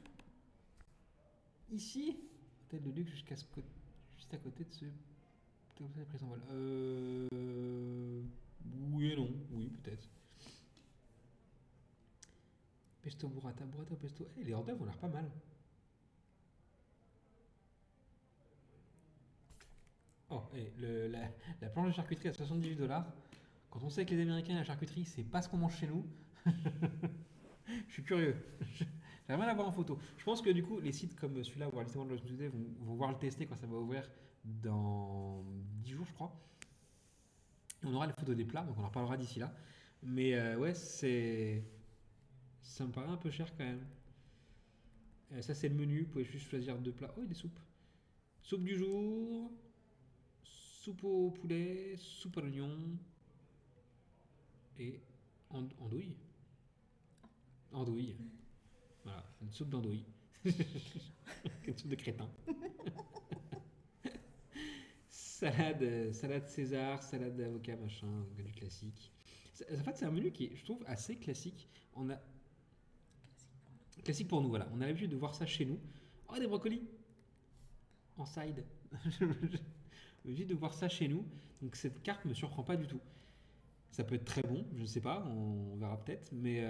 Ici. Hôtel de luxe juste à côté de ce. Prise en vol. Oui et non. Oui, peut-être. Pesto burrata au pesto. Les hors d'œuvre ont l'air pas mal. Oh, et la planche de charcuterie à 78 $. Quand on sait que les Américains, la charcuterie, c'est pas ce qu'on mange chez nous, je suis curieux. J'aimerais l'avoir en photo. Je pense que du coup, les sites comme celui-là, ou justement de Tuesday, vont voir le tester quand ça va ouvrir dans 10 jours, je crois. Et on aura les photos des plats, donc on en reparlera d'ici là. Mais ouais, ça me paraît un peu cher quand même. Ça, c'est le menu. Vous pouvez juste choisir 2 plats. Oh, des soupes. Soupe du jour, soupe au poulet, soupe à l'oignon et andouille. Andouille. Voilà, une soupe d'andouille. Une soupe de crétin. Salade César, salade d'avocat, machin, du classique. En fait, c'est un menu qui est, je trouve, assez classique. On a classique pour nous, voilà. On a l'habitude de voir ça chez nous. Oh, des brocolis en side. J'ai l'habitude de voir ça chez nous. Donc cette carte me surprend pas du tout. Ça peut être très bon, je ne sais pas, on verra peut-être, mais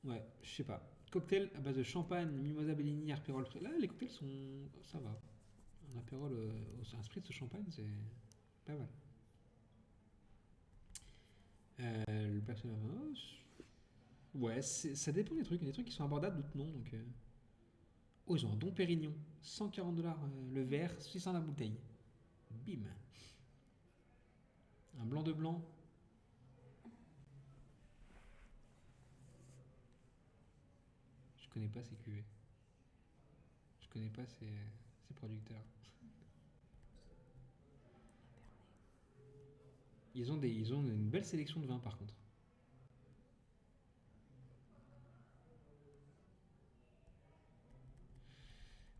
ouais, je sais pas. Cocktail à base de champagne, mimosa Bellini, Aperol. Là, les cocktails sont, ça va. Un Aperol, un spritz de champagne, c'est pas mal. Le Black Sabbath, ouais, ça dépend des trucs. Il y a des trucs qui sont abordables, d'autres non. Donc, oh, ils ont un Dom Pérignon, 140 $ le verre, 600 la bouteille. Bim. Un blanc de blanc. Je connais pas ces cuvées. Je connais pas ces producteurs. Ils ont une belle sélection de vins par contre.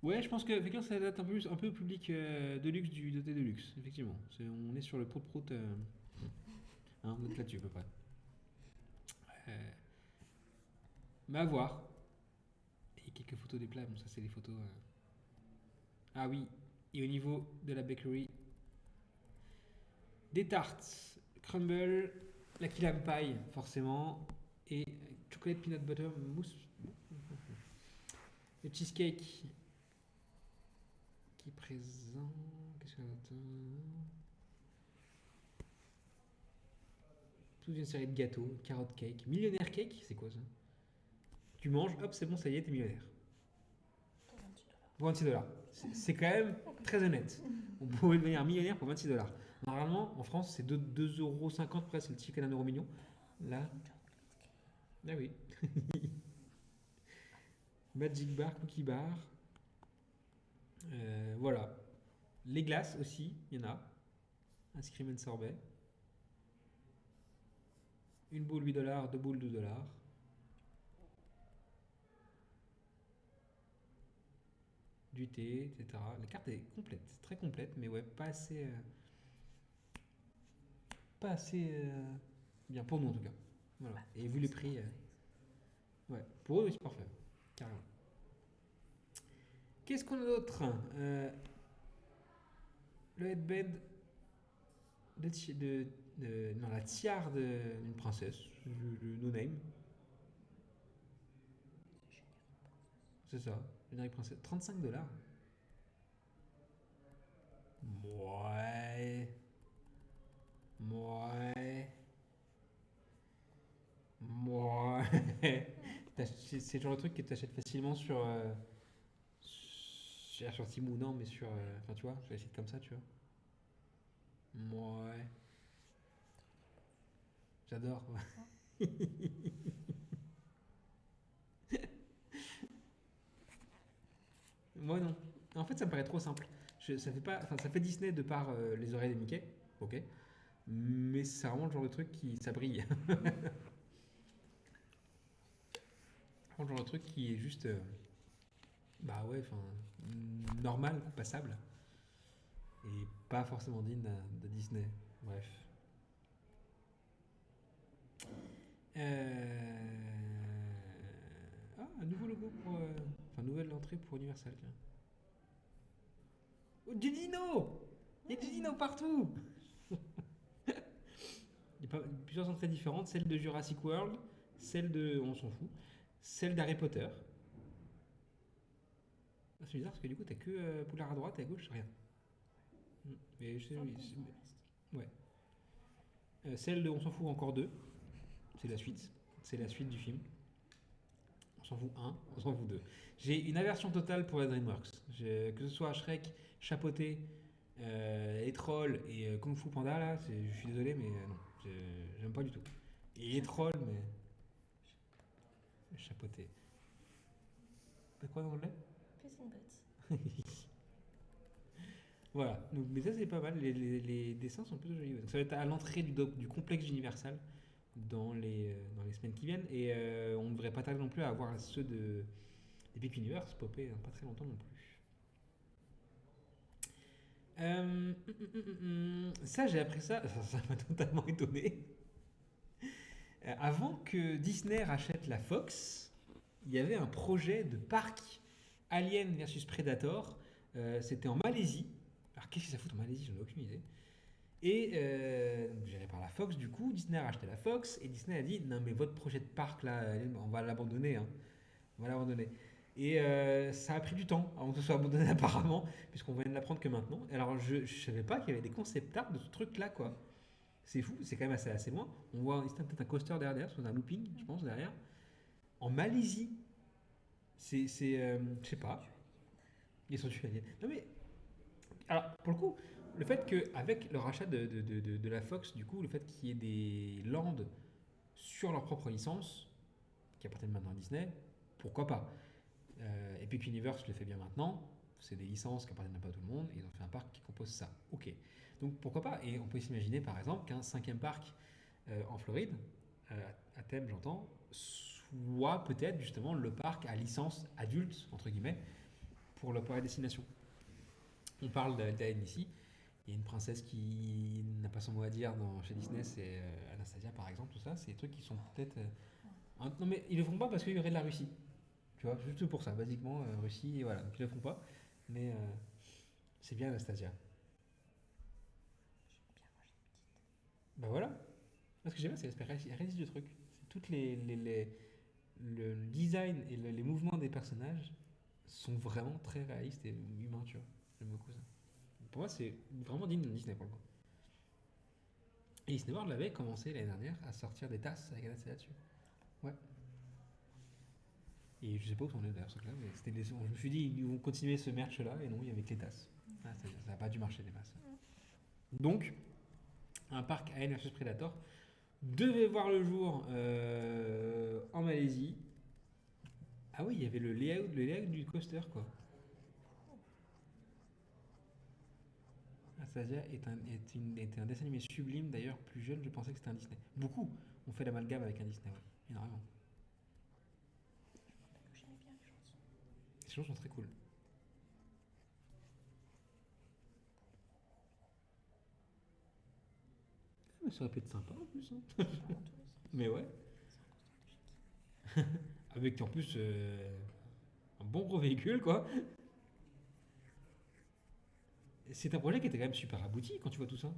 Ouais, je pense que effectivement, ça date un peu au public de luxe du doté de luxe, effectivement. On est sur le prout-prout. Hein, on est là-dessus à peu près. Euh, mais à voir. Et quelques photos des plats, bon, ça c'est les photos. Ah oui, et au niveau de la bakery, des tartes, crumble, la key lime pie, forcément, et chocolate peanut butter mousse. Le cheesecake qui est présent. Qu'est-ce qu'on a? Toute une série de gâteaux, carrot cake, millionnaire cake, c'est quoi ça? Tu manges, hop, c'est bon, ça y est, t'es millionnaire. Pour 26 $. Pour 26 $. C'est quand même très honnête. On pourrait devenir millionnaire pour 26 $. Normalement, en France, c'est 2,50 €, presque, c'est le chicken à 1 € million. Là, ah oui. Magic bar, cookie bar. Voilà. Les glaces aussi, il y en a. Ice cream and sorbet. Une boule 8 $, deux boules 12 $. Du thé, etc. La carte est complète, très complète, mais ouais, pas assez bien pour nous en tout cas. Voilà. Et vu les prix, ouais, pour eux, oui, c'est parfait, carrément. Qu'est-ce qu'on a d'autre? Le headband non, la tiare d'une princesse, le no name, c'est ça, générique princesse, 35 $. Ouais, ouais, ouais. C'est le genre de truc que tu achètes facilement sur Temu, non, mais enfin, tu vois, sur les sites comme ça, tu vois. Ouais, j'adore. ça me paraît trop simple. Ça fait pas, enfin, ça fait Disney de par les oreilles de Mickey, ok. Mais c'est vraiment le genre de truc qui, ça brille. Vraiment le genre de truc qui est juste, bah ouais, enfin, normal, passable, et pas forcément digne de Disney. Bref. Ah, un nouveau logo pour, enfin, nouvelle entrée pour Universal. Tiens. Oh, du dino! Il y a du dino partout! Il y a plusieurs entrées différentes, celle de Jurassic World, celle de, on s'en fout, celle d'Harry Potter. Ah, c'est bizarre parce que du coup t'as que Poulard à droite et à gauche, rien. Mais je sais, oui, ouais. Celle de on s'en fout encore deux, c'est la suite. C'est la suite du film. On s'en fout un, on s'en fout deux. J'ai une aversion totale pour la DreamWorks. Que ce soit Shrek, Chapoté, les trolls et Kung Fu Panda là, je suis désolé mais non, j'aime pas du tout. Et les trolls mais Chapoté. T'as quoi dans l'anglais? Puss in Boots. Voilà, donc, mais ça c'est pas mal, les dessins sont plutôt jolis. Donc, ça va être à l'entrée du complexe Universal dans les semaines qui viennent. Et on ne devrait pas tarder non plus à avoir ceux d'Epic Universe popper pas très longtemps non plus. Ça j'ai appris ça m'a totalement étonné. Avant que Disney rachète la Fox, il y avait un projet de parc Alien versus Predator. C'était en Malaisie. Alors qu'est-ce que ça fout en Malaisie? J'en ai aucune idée. Et donc, géré par la Fox, du coup, Disney a racheté la Fox et Disney a dit non mais votre projet de parc là, on va l'abandonner, hein. On va l'abandonner. Et ça a pris du temps avant que ce soit abandonné apparemment, puisqu'on vient de l'apprendre que maintenant. Alors je savais pas qu'il y avait des concept art de ce truc là quoi. C'est fou, c'est quand même assez loin. On voit peut-être un coaster derrière, soit un looping, je pense derrière. En Malaisie, je sais pas. Ils sont tués aliens. Non mais alors, pour le coup, le fait qu'avec le rachat de la Fox, du coup, le fait qu'il y ait des landes sur leur propre licence, qui appartiennent maintenant à Disney, pourquoi pas? Epic Universe le fait bien maintenant, c'est des licences qui appartiennent pas à tout le monde, et ils ont fait un parc qui compose ça. Ok. Donc pourquoi pas? Et on peut s'imaginer par exemple qu'un cinquième parc en Floride, à thème j'entends, soit peut-être justement le parc à licence adulte, entre guillemets, pour la destination. On parle d'Aline ici. Il y a une princesse qui n'a pas son mot à dire chez Disney, c'est Anastasia par exemple, tout ça. C'est des trucs qui sont peut-être. Non mais ils le font pas parce qu'il y aurait de la Russie. Tu vois, juste pour ça, basiquement, Russie, et voilà. Donc ils le font pas. Mais c'est bien Anastasia. Bah voilà. Ce que j'aime bien, c'est l'aspect réaliste du truc. C'est toutes le design et les mouvements des personnages sont vraiment très réalistes et humains, tu vois. J'aime beaucoup ça. Pour moi, c'est vraiment digne de Disney pour le coup. Et Disney World avait commencé l'année dernière à sortir des tasses avec Anastasia dessus. Ouais. Et je sais pas où on est d'ailleurs ce truc-là, mais je me suis dit ils vont continuer ce merch-là et non, il y avait que les tasses. Ah, ça n'a pas dû marcher des masses. Donc, un parc Alien vs Predator devait voir le jour en Malaisie. Ah oui, il y avait le layout du coaster quoi. Anastasia était un dessin animé sublime, d'ailleurs plus jeune je pensais que c'était un Disney. Beaucoup ont fait l'amalgame avec un Disney, ouais. Énormément. J'aimais bien les chansons. Les chansons sont très cool. Mais ça aurait pu être sympa en plus. Hein. Ça va dans tous les sens. Mais ouais. C'est un coaster de chic. Avec en plus un bon gros véhicule quoi. C'est un projet qui était quand même super abouti quand tu vois tout ça.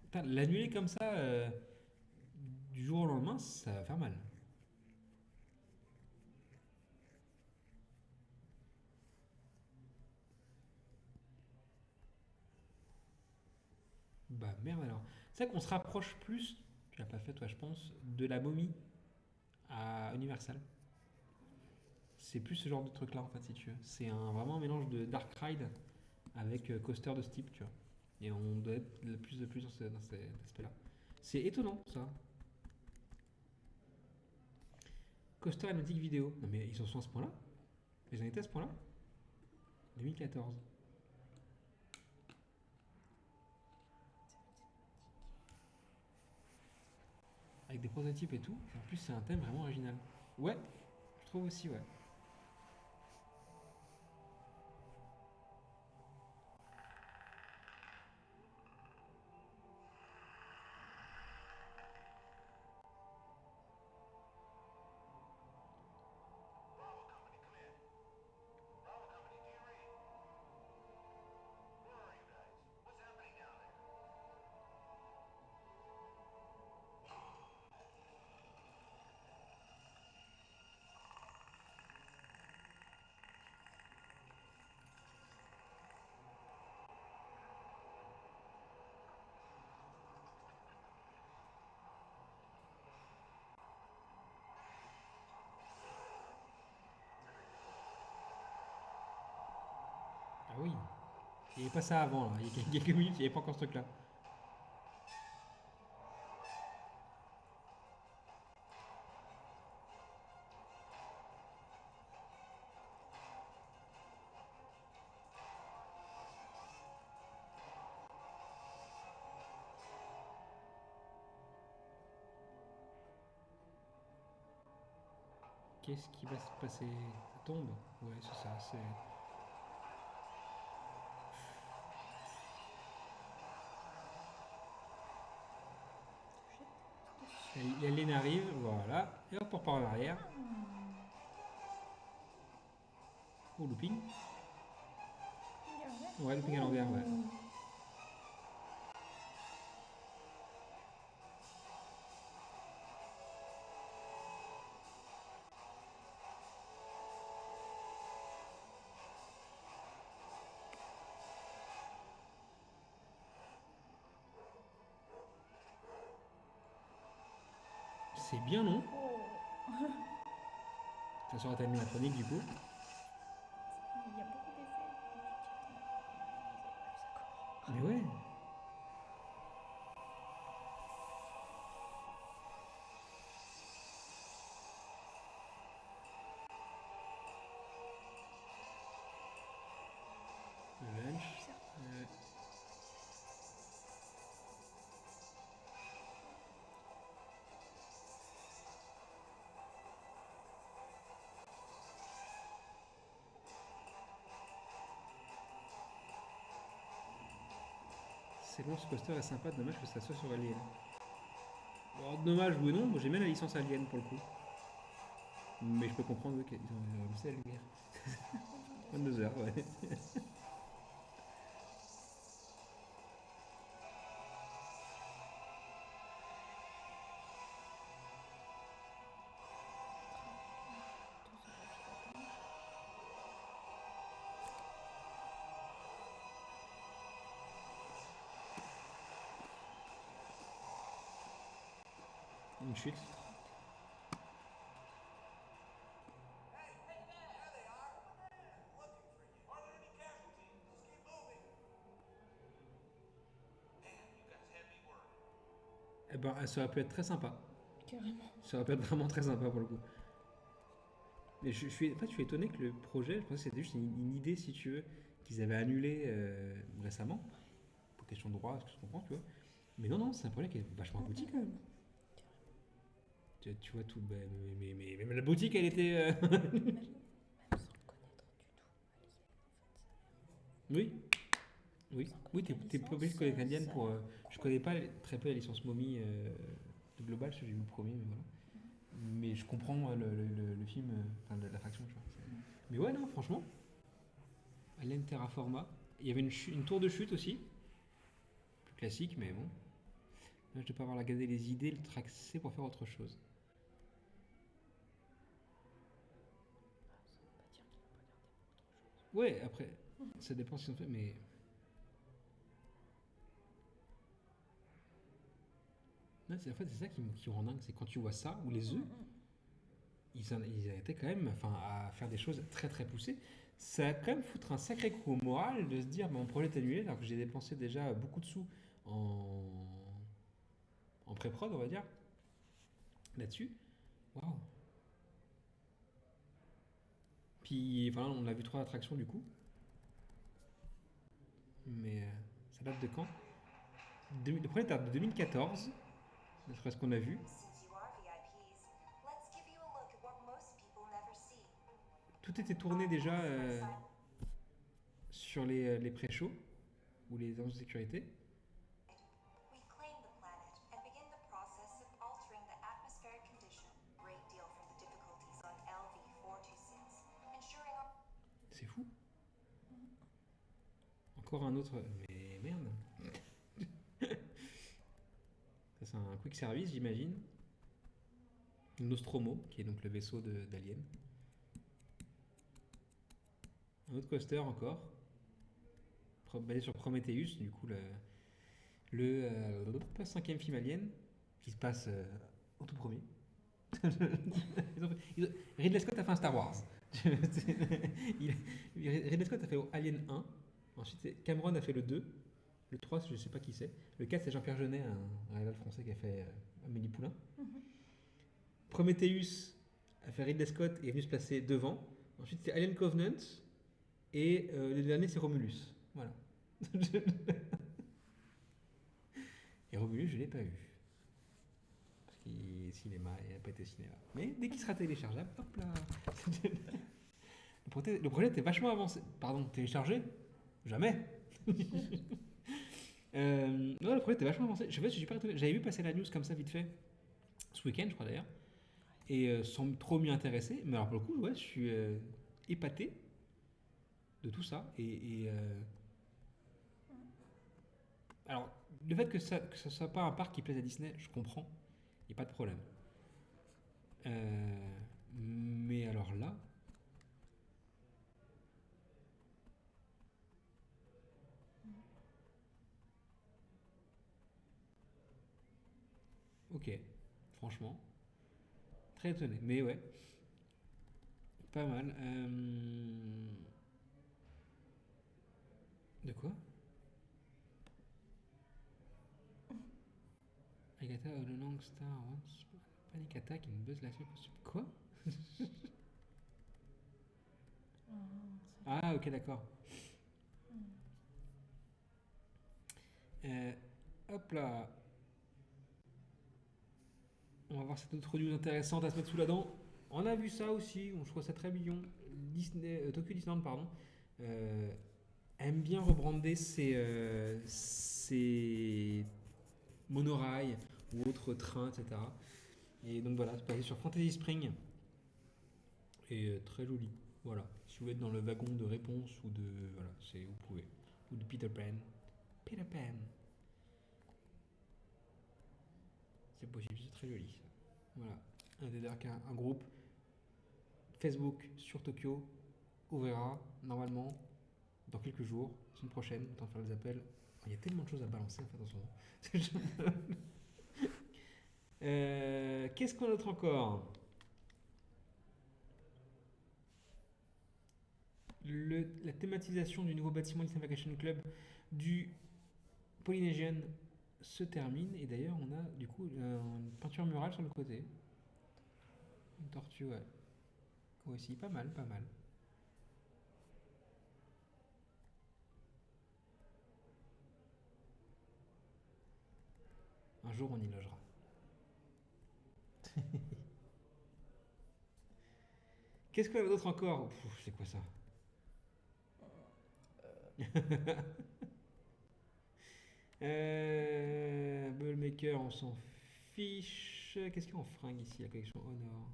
Putain, l'annuler comme ça du jour au lendemain, ça va faire mal. Bah merde alors. C'est vrai qu'on se rapproche plus, tu l'as pas fait toi je pense, de la momie à Universal. C'est plus ce genre de truc là en fait si tu veux. C'est vraiment un mélange de Dark Ride avec coaster de ce type tu vois. Et on doit être de plus dans cet aspect-là. C'est étonnant ça. Coaster Animatic Vidéo. Non mais ils en sont à ce point-là? Ils en étaient à ce point-là? 2014. Avec des prototypes et tout. En plus, c'est un thème vraiment original. Ouais, je trouve aussi, ouais. Ah oui. Il n'y avait pas ça avant, là. Il y a quelques minutes, il n'y avait pas encore ce truc-là. Qu'est-ce qui va se passer? Ça tombe? Ouais, c'est ça. La ligne arrive, voilà. Et hop, on repart en arrière. Oh, looping. Ouais, looping à l'envers, ouais. C'est bien long. Ça sera ta animatronique du coup. Il y a beaucoup d'effets. Mais ouais. Le lunch. C'est long, ce coaster est sympa. Dommage que ça soit sur Alien. Bon, dommage, oui, non. Moi, j'aime bien la licence Alien pour le coup. Mais je peux comprendre qu'ils ont laissé la lumière. 22h, ouais. Une chute. Eh ben, ça aurait pu être très sympa. Carrément. Ça aurait pu être vraiment très sympa pour le coup. Mais en fait, je suis étonné que le projet, je pensais que c'était juste une idée, si tu veux, qu'ils avaient annulé récemment. Pour question de droit, ce que je comprends, tu vois. Mais non, non, c'est un projet qui est vachement abouti quand même. Tu vois tout. Mais même la boutique, elle était. Même sans le connaître du tout. Oui. Oui, Sans oui, connaître la t'es pas obligé de licence, connaître Indian ça pour. a l'air Je cool. connais pas très peu la licence Mommy de Global, j'ai vu le premier, mais voilà. Mais je comprends le film, enfin l'attraction, tu vois. Mais ouais, non, franchement, Alien Terraforma. Il y avait une tour de chute aussi, plus classique, mais bon. Là, je dois pas avoir regardé les idées, le traxé pour faire autre chose. Ouais, après, ça dépend si on fait, mais. Non, en fait, c'est ça qui me rend dingue, c'est quand tu vois ça, ou les œufs, ils étaient quand même enfin, à faire des choses très très poussées. Ça va quand même foutre un sacré coup au moral de se dire mon projet est annulé alors que j'ai dépensé déjà beaucoup de sous en, en pré-prod, on va dire, là-dessus. Waouh! Puis, enfin, on a vu trois attractions du coup. mais ça date de quand? Le premier date de 2014, d'après ce qu'on a vu. Since you are VIPs, let's give you a look at what most people never see. Tout était tourné déjà sur les pré-shows ou les annonces de sécurité. We claim the planet and begin the process of altering the atmospheric condition. Great deal from the difficulties on LV-426, ensuring our C'est fou. Encore un autre. Mais merde. Ça, c'est un quick service, j'imagine. Nostromo, qui est donc le vaisseau d'Alien. Un autre coaster encore. Basé sur Prometheus, du coup, le cinquième film Alien, qui se passe au tout premier. Ridley Scott a fait un Star Wars. Ridley Scott a fait Alien 1. Ensuite, Cameron a fait le 2. Le 3, je ne sais pas qui c'est. Le 4, c'est Jean-Pierre Jeunet, un réalisateur français qui a fait Amélie Poulain. Prometheus a fait Ridley Scott et est venu se placer devant. Ensuite, c'est Alien Covenant. Et le dernier, c'est Romulus. Voilà. Et Romulus, je ne l'ai pas vu. Parce qu'il est cinéma et il n'a pas été cinéma. Mais dès qu'il sera téléchargeable, hop là. Le projet était vachement avancé. Pardon, téléchargé? Jamais. Non, le projet était vachement avancé. Je sais pas si je suis super étonné. J'avais vu passer la news comme ça vite fait. Ce week-end, je crois d'ailleurs. Et sans trop m'y intéresser. Mais alors pour le coup, ouais, je suis épaté de tout ça. Alors, le fait que ça soit pas un parc qui plaise à Disney, je comprends. Il n'y a pas de problème. Mais alors là. Ok, franchement. Très étonné. Mais ouais, pas mal. De quoi? Agatha of the Long Star once Panic Attack in Buzz Lightyear costume. Quoi? Ah, ok, d'accord. Hop là. On va voir cette autre news intéressante à se mettre sous la dent. On a vu ça aussi, je trouve ça très mignon. Tokyo Disneyland, pardon, aime bien rebrander ses monorails ou autres trains, etc. Et donc voilà, c'est basé sur Fantasy Spring. Et très joli. Voilà. Si vous êtes dans le wagon de réponse ou de. Voilà, vous pouvez. Ou de Peter Pan. Peter Pan. C'est possible, c'est très joli. Voilà. Un groupe Facebook sur Tokyo ouvrira normalement dans quelques jours, la semaine prochaine, on va faire les appels. Il y a tellement de choses à balancer en fait en ce moment. Qu'est-ce qu'on a d'autre encore? La thématisation du nouveau bâtiment Disney Vacation Club du Polynesian se termine et d'ailleurs on a du coup une peinture murale sur le côté. Une tortue, ouais. Aussi, pas mal, pas mal. Un jour on y logera. Qu'est-ce qu'on a d'autre encore? C'est quoi ça? Bullmaker, on s'en fiche. Qu'est-ce qu'il y a en fringue ici, la collection Honor?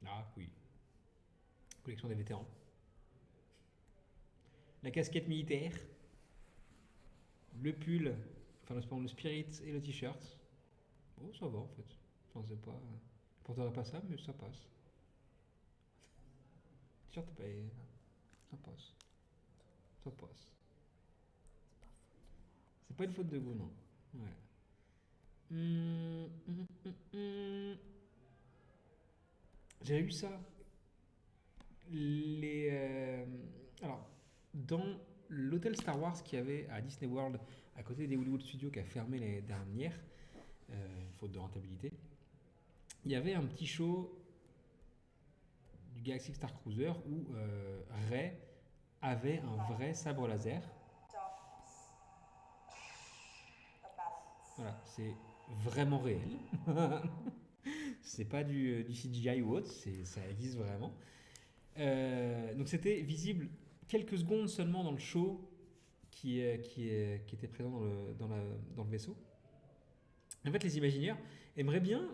Ah oui. Collection des vétérans. La casquette militaire. Le pull. Enfin, le spirit et le t-shirt. Bon, ça va en fait. Enfin, c'est pas. Je porterai pas ça, mais ça passe. T-shirt, ça passe. Ça passe. C'est pas une faute de goût, non. Ouais. J'avais vu ça. Alors, dans l'hôtel Star Wars qu'il y avait à Disney World, à côté des Hollywood Studios qui a fermé l'année dernière, faute de rentabilité, il y avait un petit show du Galaxy Star Cruiser où Rey avait un vrai sabre laser. Darkness. A balance. Voilà, c'est vraiment réel. C'est pas du CGI ou autre, ça existe vraiment. Donc c'était visible quelques secondes seulement dans le show qui était présent dans le vaisseau. En fait, les imaginaires aimeraient bien,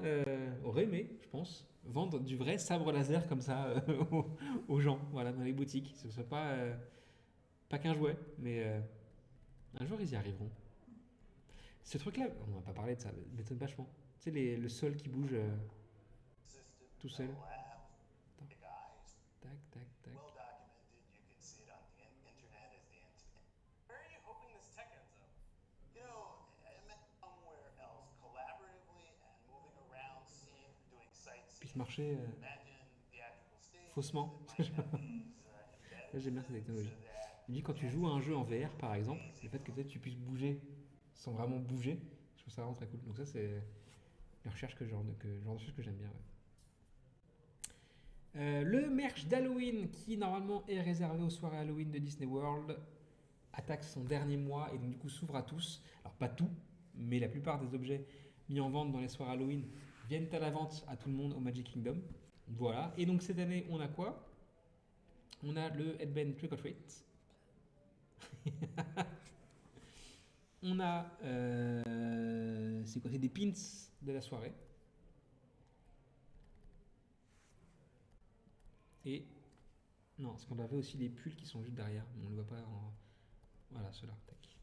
auraient aimé, je pense, vendre du vrai sabre laser comme ça aux gens, voilà, dans les boutiques. Que ce soit pas qu'un jouet, mais un jour ils y arriveront. Ce truc-là, on n'a pas parlé de ça, mais m'étonne vachement. Tu sais, le sol qui bouge tout seul. Tac, tac, tac. Well documented, you can see it on the internet as the internet. Where are you hoping this tech ends up? You know, I meant somewhere else, collaboratively and moving around, seeing, doing sightseeing. Puis marcher Imagine theatrical stages faussement. that might have these Là, j'aime bien cette embedded technologie. so that Il me dit quand tu joues à un jeu en VR par exemple, le fait que peut-être tu puisses bouger sans vraiment bouger, je trouve ça vraiment très cool. Donc ça c'est une recherche genre de choses que j'aime bien. Ouais. Le merch d'Halloween qui normalement est réservé aux soirées Halloween de Disney World attaque son dernier mois et donc du coup s'ouvre à tous. Alors pas tout, mais la plupart des objets mis en vente dans les soirées Halloween viennent à la vente à tout le monde au Magic Kingdom. Voilà. Et donc cette année on a quoi? On a le Headband Trick or Treat. On a c'est quoi? C'est des pins de la soirée. Et non, parce qu'on avait aussi les pulls qui sont juste derrière, mais on ne le voit pas en. Voilà, ceux-là. Tac.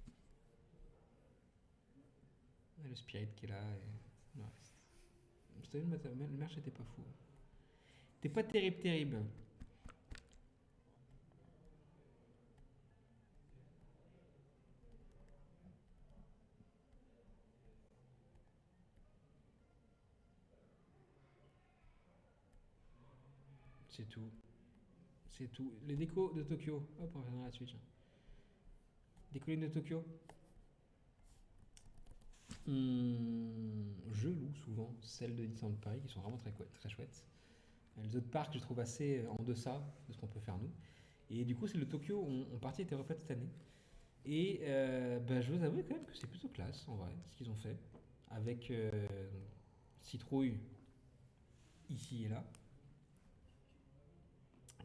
Et le Spirit qui est là. Et le reste. Le merch était pas fou. C'était pas terrible. C'est tout. C'est tout. Les décos de Tokyo. Hop, on reviendra là-dessus. Tiens. Des collines de Tokyo. Je loue souvent celles de Disneyland Paris qui sont vraiment très chouettes. Les autres parcs, je trouve assez en deçà de ce qu'on peut faire nous. Et du coup, c'est le Tokyo en partie été refait cette année. Et je vous avoue quand même que c'est plutôt classe en vrai, ce qu'ils ont fait. Avec citrouille ici et là,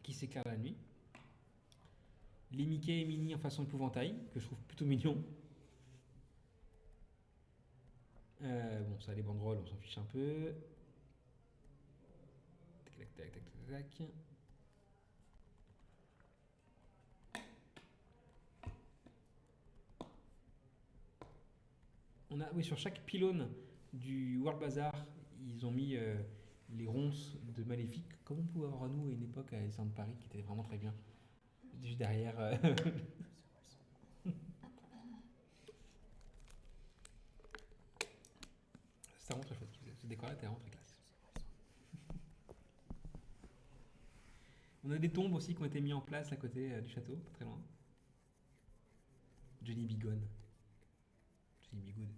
qui s'éclaire la nuit. Les Mickey et Minnie en façon épouvantail, que je trouve plutôt mignon. Bon, ça, les banderoles, on s'en fiche un peu. Tac. On a, oui, sur chaque pylône du World Bazaar, ils ont mis les ronces de Maléfique, comme on pouvait avoir à nous à une époque à Disneyland Paris, qui était vraiment très bien. Juste derrière. C'était vraiment très chouette. Ce décor-là était vraiment très classe. On a des tombes aussi qui ont été mises en place à côté du château, pas très loin. Johnny B. Gone. Johnny B. Good.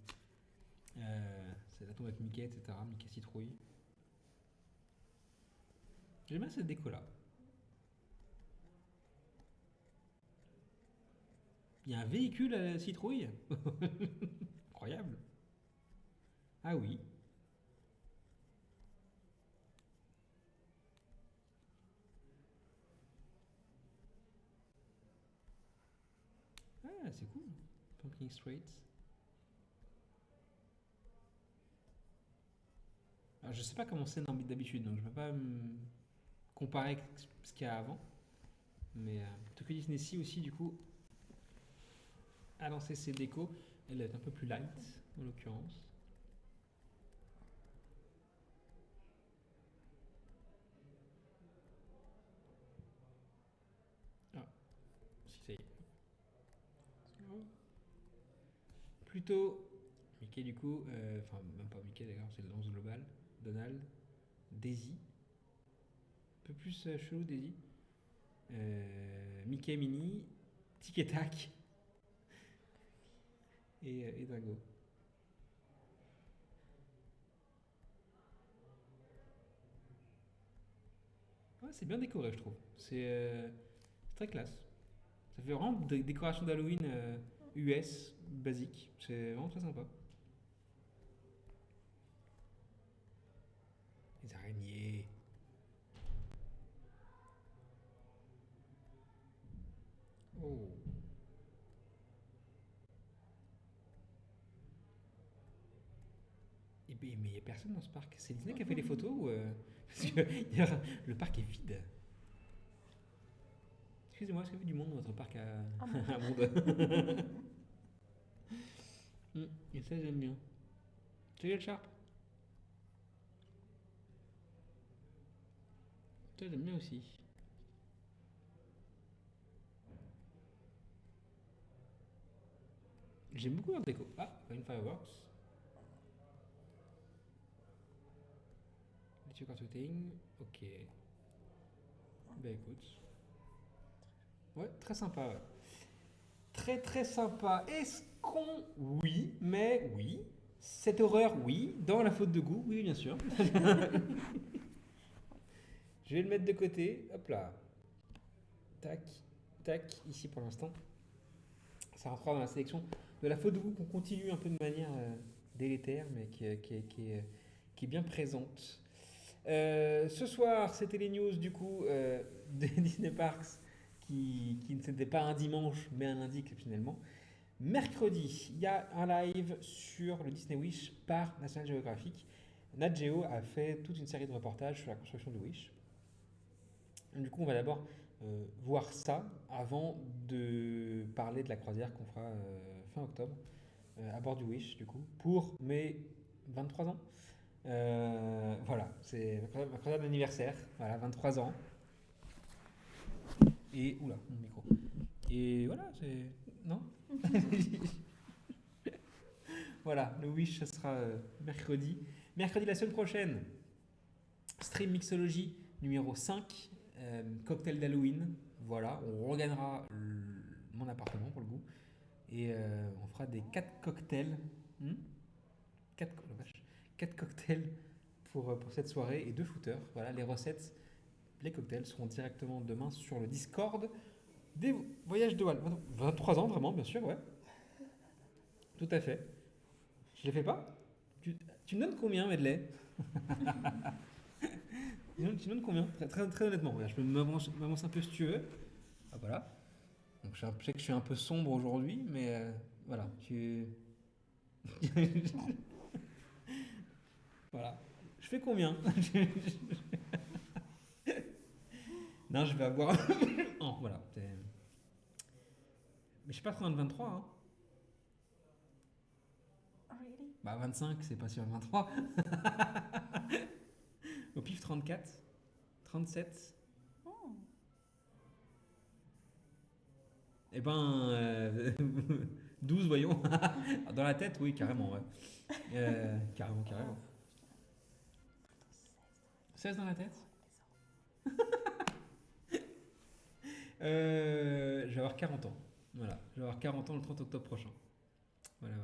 C'est la tombe avec Mickey, etc. Mickey citrouille. J'aime bien cette déco-là. Il y a un véhicule à la citrouille. Incroyable. Ah oui. Ah, c'est cool. Pumpkin Straits. Alors, je sais pas comment c'est d'habitude, donc je peux pas me comparer avec ce qu'il y a avant. Mais Tokyo Disney Sea aussi, du coup, a lancé ses décos. Elle est un peu plus light, en l'occurrence. Ah, si ça y est. Plutôt Mickey du coup, enfin même pas Mickey d'ailleurs, c'est le lance global. Donald, Daisy, un peu plus chelou Daisy. Mickey Minnie, Tic et Tac et Drago. Ouais, c'est bien décoré je trouve. C'est très classe. Ça fait vraiment décoration d'Halloween US, basique. C'est vraiment très sympa. Les araignées. Oh. Mais il n'y a personne dans ce parc. C'est Disney qui a fait les photos ou parce que le parc est vide. Excusez-moi, est-ce qu'il y avait du monde dans votre parc à Monde? Et ça, j'aime bien. Salut le Sharp. Ça, j'aime bien aussi. J'aime beaucoup leur déco. Ah, une fireworks. Les cartooting. Ok. Bah écoute. Ouais, très sympa. Ouais. Très très sympa. Est-ce qu'on... Oui, mais oui. Cette horreur, oui. Dans la faute de goût, oui, bien sûr. Je vais le mettre de côté. Hop là. Tac, tac. Ici pour l'instant. Ça rentrera dans la sélection de la faute de goût qu'on continue un peu de manière délétère, mais qui est bien présente. Ce soir, c'était les news du coup de Disney Parks qui ne c'était pas un dimanche, mais un lundi exceptionnellement. Mercredi, il y a un live sur le Disney Wish par National Geographic. Nat Geo a fait toute une série de reportages sur la construction du Wish. Du coup, on va d'abord voir ça avant de parler de la croisière qu'on fera fin octobre à bord du Wish, du coup, pour mes 23 ans. Voilà, c'est ma croisière d'anniversaire, voilà, 23 ans. Et, oula, mon micro. Et voilà, c'est... Non. Voilà, le Wish, ça sera mercredi. Mercredi la semaine prochaine, Stream Mixology numéro 5, cocktail d'Halloween. Voilà, on regagnera mon appartement pour le coup. Et on fera des 4 cocktails. 4 cocktails pour cette soirée et 2 footers. Voilà, les recettes, les cocktails seront directement demain sur le Discord des voyages de Walt. 23 ans, vraiment, bien sûr, ouais. Tout à fait. Je les fais pas. Tu me donnes combien, Medley? Tu me donnes combien? Très honnêtement, ouais, je peux m'avancer un peu si tu veux. Ah, voilà. Donc, je sais que je suis un peu sombre aujourd'hui, mais voilà. Voilà. Je fais combien? Non, je vais avoir... Oh, voilà. Mais je suis pas trop loin de 23, hein. Really? Bah 25, c'est pas sur le 23. Au pif 34, 37. Oh. Eh ben 12 voyons. Dans la tête, oui, carrément, ouais. Carrément. 16 dans la tête. Je vais avoir 40 ans. Voilà, je vais avoir 40 ans le 30 octobre prochain. Voilà.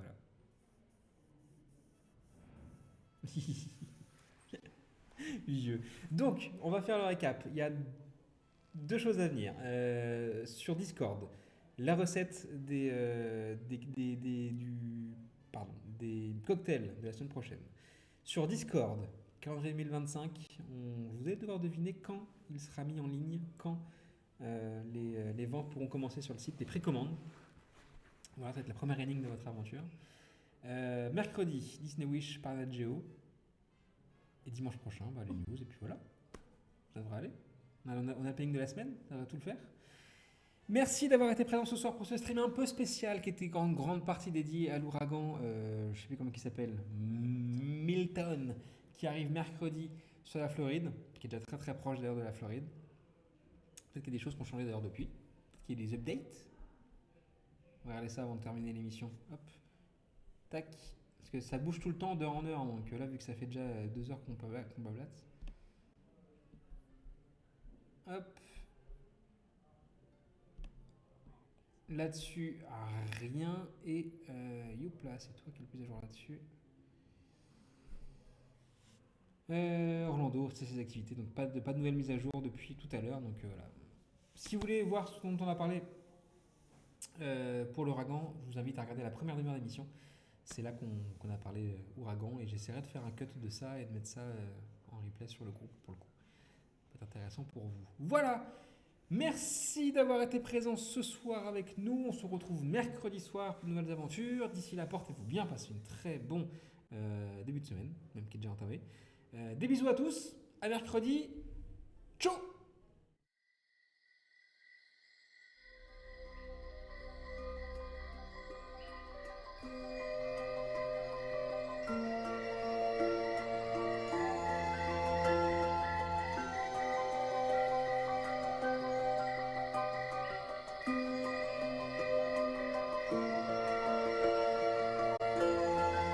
Vieux. Donc, on va faire le récap. Il y a 2 choses à venir. Sur Discord, la recette des cocktails de la semaine prochaine. Sur Discord, calendrier 2025, vous allez devoir deviner quand il sera mis en ligne, quand les ventes pourront commencer sur le site, les précommandes. Voilà, ça va être la première énigme de votre aventure. Mercredi, Disney Wish par Nat Geo. Et dimanche prochain, les news, et puis voilà. Ça devrait aller. On a le planning de la semaine, ça va tout le faire. Merci d'avoir été présent ce soir pour ce stream un peu spécial qui était en grande partie dédié à l'ouragan, je ne sais plus comment il s'appelle, Milton, qui arrive mercredi sur la Floride, qui est déjà très très proche d'ailleurs de la Floride. Peut-être qu'il y a des choses qui ont changé d'ailleurs depuis. Peut-être qu'il y a des updates. On va regarder ça avant de terminer l'émission. Hop. Tac. Parce que ça bouge tout le temps d'heure en heure. Donc là, vu que ça fait déjà 2 heures qu'on bablatte. Hop. Là-dessus, rien. Et youpla, c'est toi qui es le plus à jour là-dessus. Orlando, c'est ses activités. Donc pas de nouvelles mises à jour depuis tout à l'heure. Donc voilà. Si vous voulez voir ce dont on a parlé Pour l'ouragan, je vous invite à regarder la première demi-heure d'émission. C'est là qu'on a parlé ouragan et j'essaierai de faire un cut de ça et de mettre ça en replay sur le groupe pour le coup. Ça peut être intéressant pour vous. Voilà. Merci d'avoir été présent ce soir avec nous. On se retrouve mercredi soir pour de nouvelles aventures. D'ici là, portez-vous bien. Passez une très bon début de semaine, même qui est déjà entamé. Des bisous à tous. À mercredi. Ciao.